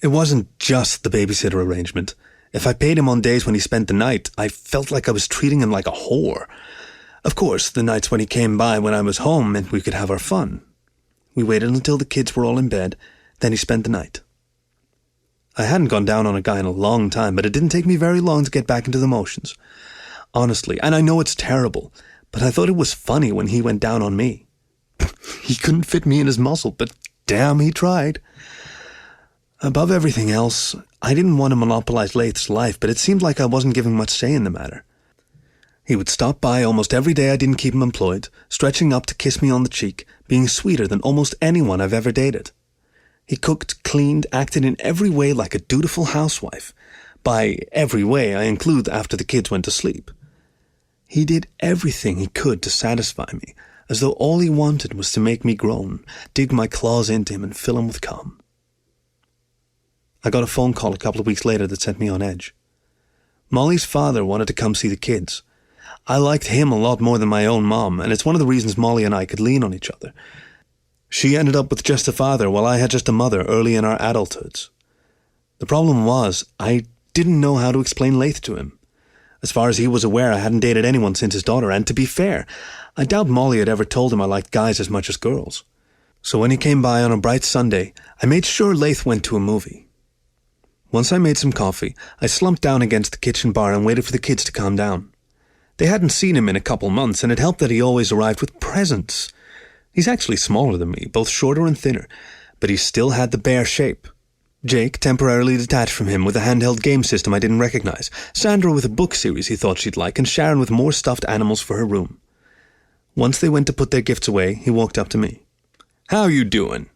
It wasn't just the babysitter arrangement. If I paid him on days when he spent the night, I felt like I was treating him like a whore. Of course, the nights when he came by when I was home meant we could have our fun. We waited until the kids were all in bed, then he spent the night. I hadn't gone down on a guy in a long time, but it didn't take me very long to get back into the motions. Honestly, and I know it's terrible, but I thought it was funny when he went down on me. He couldn't fit me in his muscle, but damn, he tried. Above everything else, I didn't want to monopolize Lath's life, but it seemed like I wasn't giving much say in the matter. He would stop by almost every day I didn't keep him employed, stretching up to kiss me on the cheek, being sweeter than almost anyone I've ever dated. He cooked, cleaned, acted in every way like a dutiful housewife. By every way, I include after the kids went to sleep. He did everything he could to satisfy me, as though all he wanted was to make me groan, dig my claws into him and fill him with cum. I got a phone call a couple of weeks later that sent me on edge. Molly's father wanted to come see the kids. I liked him a lot more than my own mom, and it's one of the reasons Molly and I could lean on each other. She ended up with just a father, while I had just a mother early in our adulthoods. The problem was, I didn't know how to explain Lath to him. As far as he was aware, I hadn't dated anyone since his daughter, and to be fair, I doubt Molly had ever told him I liked guys as much as girls. So when he came by on a bright Sunday, I made sure Lath went to a movie. Once I made some coffee, I slumped down against the kitchen bar and waited for the kids to calm down. They hadn't seen him in a couple months, and it helped that he always arrived with presents. He's actually smaller than me, both shorter and thinner, but he still had the bear shape. Jake temporarily detached from him with a handheld game system I didn't recognize, Sandra with a book series he thought she'd like, and Sharon with more stuffed animals for her room. Once they went to put their gifts away, he walked up to me. "How you doing?"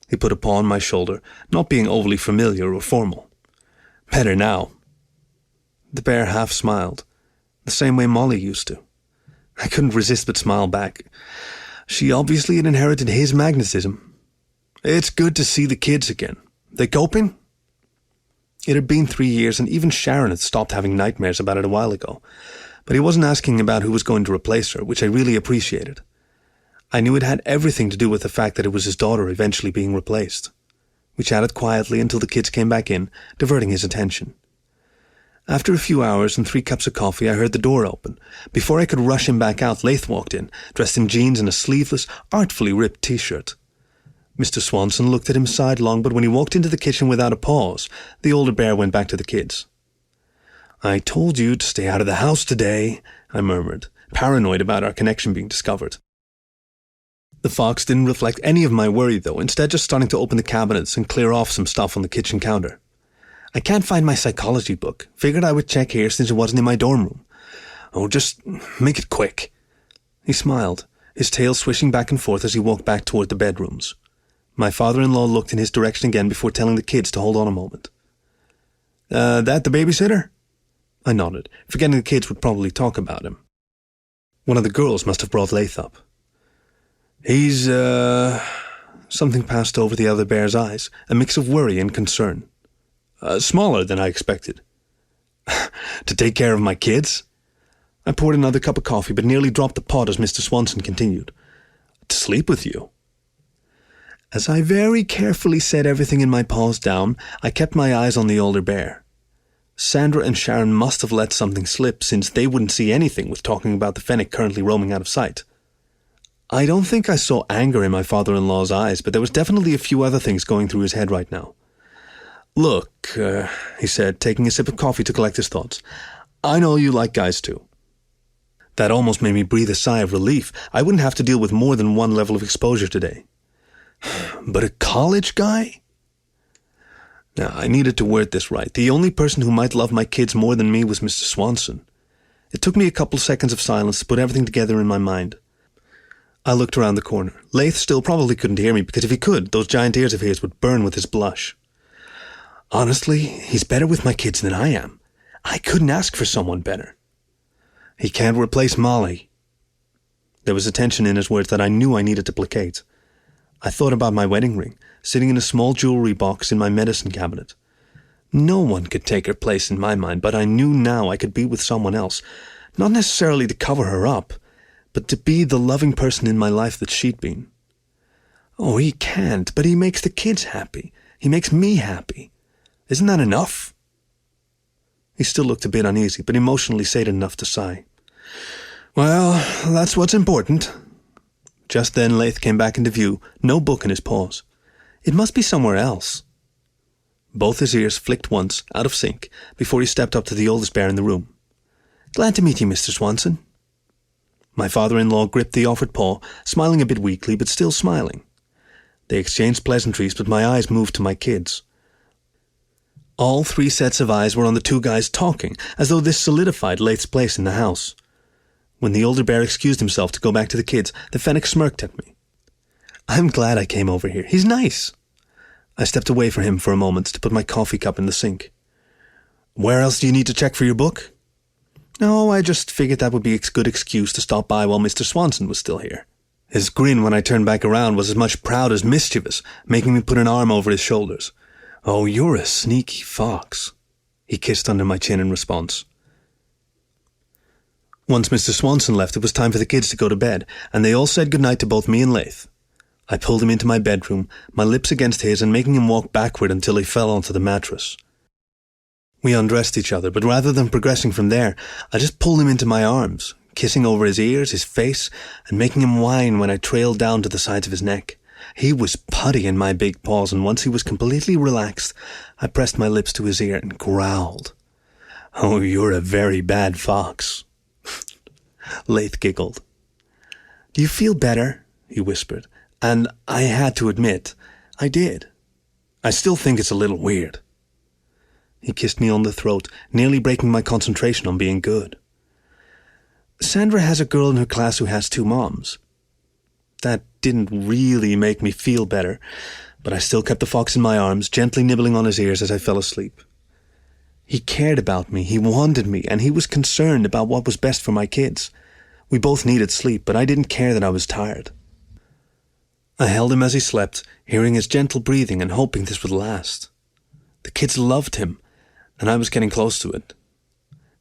He put a paw on my shoulder, not being overly familiar or formal. "Better now." The bear half smiled, the same way Molly used to. I couldn't resist but smile back. She obviously had inherited his magnetism. "It's good to see the kids again. They coping?" It had been 3 years, and even Sharon had stopped having nightmares about it a while ago. But he wasn't asking about who was going to replace her, which I really appreciated. I knew it had everything to do with the fact that it was his daughter eventually being replaced. We chatted quietly until the kids came back in, diverting his attention. After a few hours and 3 cups of coffee, I heard the door open. Before I could rush him back out, Lath walked in, dressed in jeans and a sleeveless, artfully ripped t-shirt. Mr. Swanson looked at him sidelong, but when he walked into the kitchen without a pause, the older bear went back to the kids. "I told you to stay out of the house today," I murmured, paranoid about our connection being discovered. The fox didn't reflect any of my worry, though, instead just starting to open the cabinets and clear off some stuff on the kitchen counter. "I can't find my psychology book. Figured I would check here since it wasn't in my dorm room." "Oh, just make it quick." He smiled, his tail swishing back and forth as he walked back toward the bedrooms. My father-in-law looked in his direction again before telling the kids to hold on a moment. That the babysitter?" I nodded, forgetting the kids would probably talk about him. One of the girls must have brought Lath up. "He's, Something passed over the other bear's eyes, a mix of worry and concern. Smaller than I expected." "To take care of my kids?" I poured another cup of coffee, but nearly dropped the pot as Mr. Swanson continued. "To sleep with you?" As I very carefully set everything in my paws down, I kept my eyes on the older bear. Sandra and Sharon must have let something slip, since they wouldn't see anything with talking about the fennec currently roaming out of sight. I don't think I saw anger in my father-in-law's eyes, but there was definitely a few other things going through his head right now. "Look," he said, taking a sip of coffee to collect his thoughts, "I know you like guys too." That almost made me breathe a sigh of relief. I wouldn't have to deal with more than one level of exposure today. But a college guy? Now, I needed to word this right. The only person who might love my kids more than me was Mr. Swanson. It took me a couple seconds of silence to put everything together in my mind. I looked around the corner. Lath still probably couldn't hear me, because if he could, those giant ears of his would burn with his blush. Honestly, he's better with my kids than I am. I couldn't ask for someone better. He can't replace Molly. There was a tension in his words that I knew I needed to placate. I thought about my wedding ring, sitting in a small jewelry box in my medicine cabinet. No one could take her place in my mind, but I knew now I could be with someone else, not necessarily to cover her up, but to be the loving person in my life that she'd been. Oh, he can't, but he makes the kids happy. He makes me happy. Isn't that enough? He still looked a bit uneasy, but emotionally sated enough to sigh. Well, that's what's important. Just then Laith came back into view, no book in his paws. It must be somewhere else. Both his ears flicked once, out of sync, before he stepped up to the oldest bear in the room. "Glad to meet you, Mr. Swanson." My father-in-law gripped the offered paw, smiling a bit weakly, but still smiling. They exchanged pleasantries, but my eyes moved to my kids. All 3 sets of eyes were on the 2 guys talking, as though this solidified Laith's place in the house. When the older bear excused himself to go back to the kids, the fennec smirked at me. "I'm glad I came over here. He's nice." I stepped away from him for a moment to put my coffee cup in the sink. "Where else do you need to check for your book?" "No, I just figured that would be a good excuse to stop by while Mr. Swanson was still here." His grin when I turned back around was as much proud as mischievous, making me put an arm over his shoulders. "Oh, you're a sneaky fox." He kissed under my chin in response. Once Mr. Swanson left, it was time for the kids to go to bed, and they all said goodnight to both me and Laith. I pulled him into my bedroom, my lips against his and making him walk backward until he fell onto the mattress. We undressed each other, but rather than progressing from there, I just pulled him into my arms, kissing over his ears, his face, and making him whine when I trailed down to the sides of his neck. He was putty in my big paws, and once he was completely relaxed, I pressed my lips to his ear and growled. "Oh, you're a very bad fox." Laith giggled. "Do you feel better?" he whispered, and I had to admit, I did. I still think it's a little weird. He kissed me on the throat, nearly breaking my concentration on being good. "Sandra has a girl in her class who has 2 moms." That didn't really make me feel better, but I still kept the fox in my arms, gently nibbling on his ears as I fell asleep. He cared about me, he wanted me, and he was concerned about what was best for my kids. We both needed sleep, but I didn't care that I was tired. I held him as he slept, hearing his gentle breathing and hoping this would last. The kids loved him, and I was getting close to it.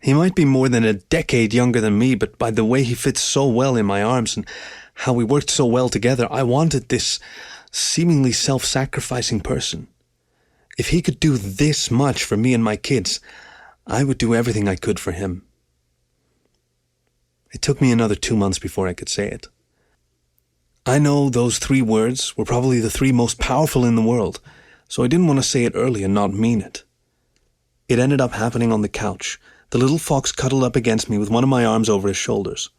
He might be more than a decade younger than me, but by the way he fit so well in my arms and how we worked so well together, I wanted this seemingly self-sacrificing person. If he could do this much for me and my kids, I would do everything I could for him. It took me another 2 months before I could say it. I know those 3 words were probably the 3 most powerful in the world, so I didn't want to say it early and not mean it. It ended up happening on the couch, the little fox cuddled up against me with one of my arms over his shoulders.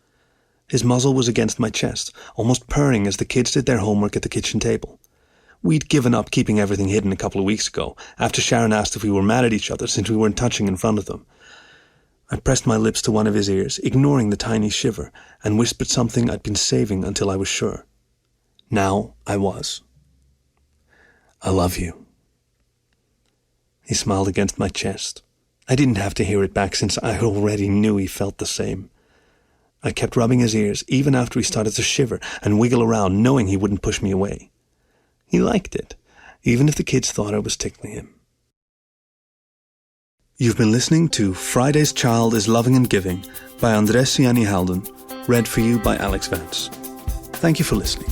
His muzzle was against my chest, almost purring as the kids did their homework at the kitchen table. We'd given up keeping everything hidden a couple of weeks ago, after Sharon asked if we were mad at each other since we weren't touching in front of them. I pressed my lips to one of his ears, ignoring the tiny shiver, and whispered something I'd been saving until I was sure. Now I was. "I love you." He smiled against my chest. I didn't have to hear it back since I already knew he felt the same. I kept rubbing his ears even after he started to shiver and wiggle around, knowing he wouldn't push me away. He liked it, even if the kids thought I was tickling him. You've been listening to Friday's Child is Loving and Giving by Andres Cyanni Halden, read for you by Alex Vance. Thank you for listening.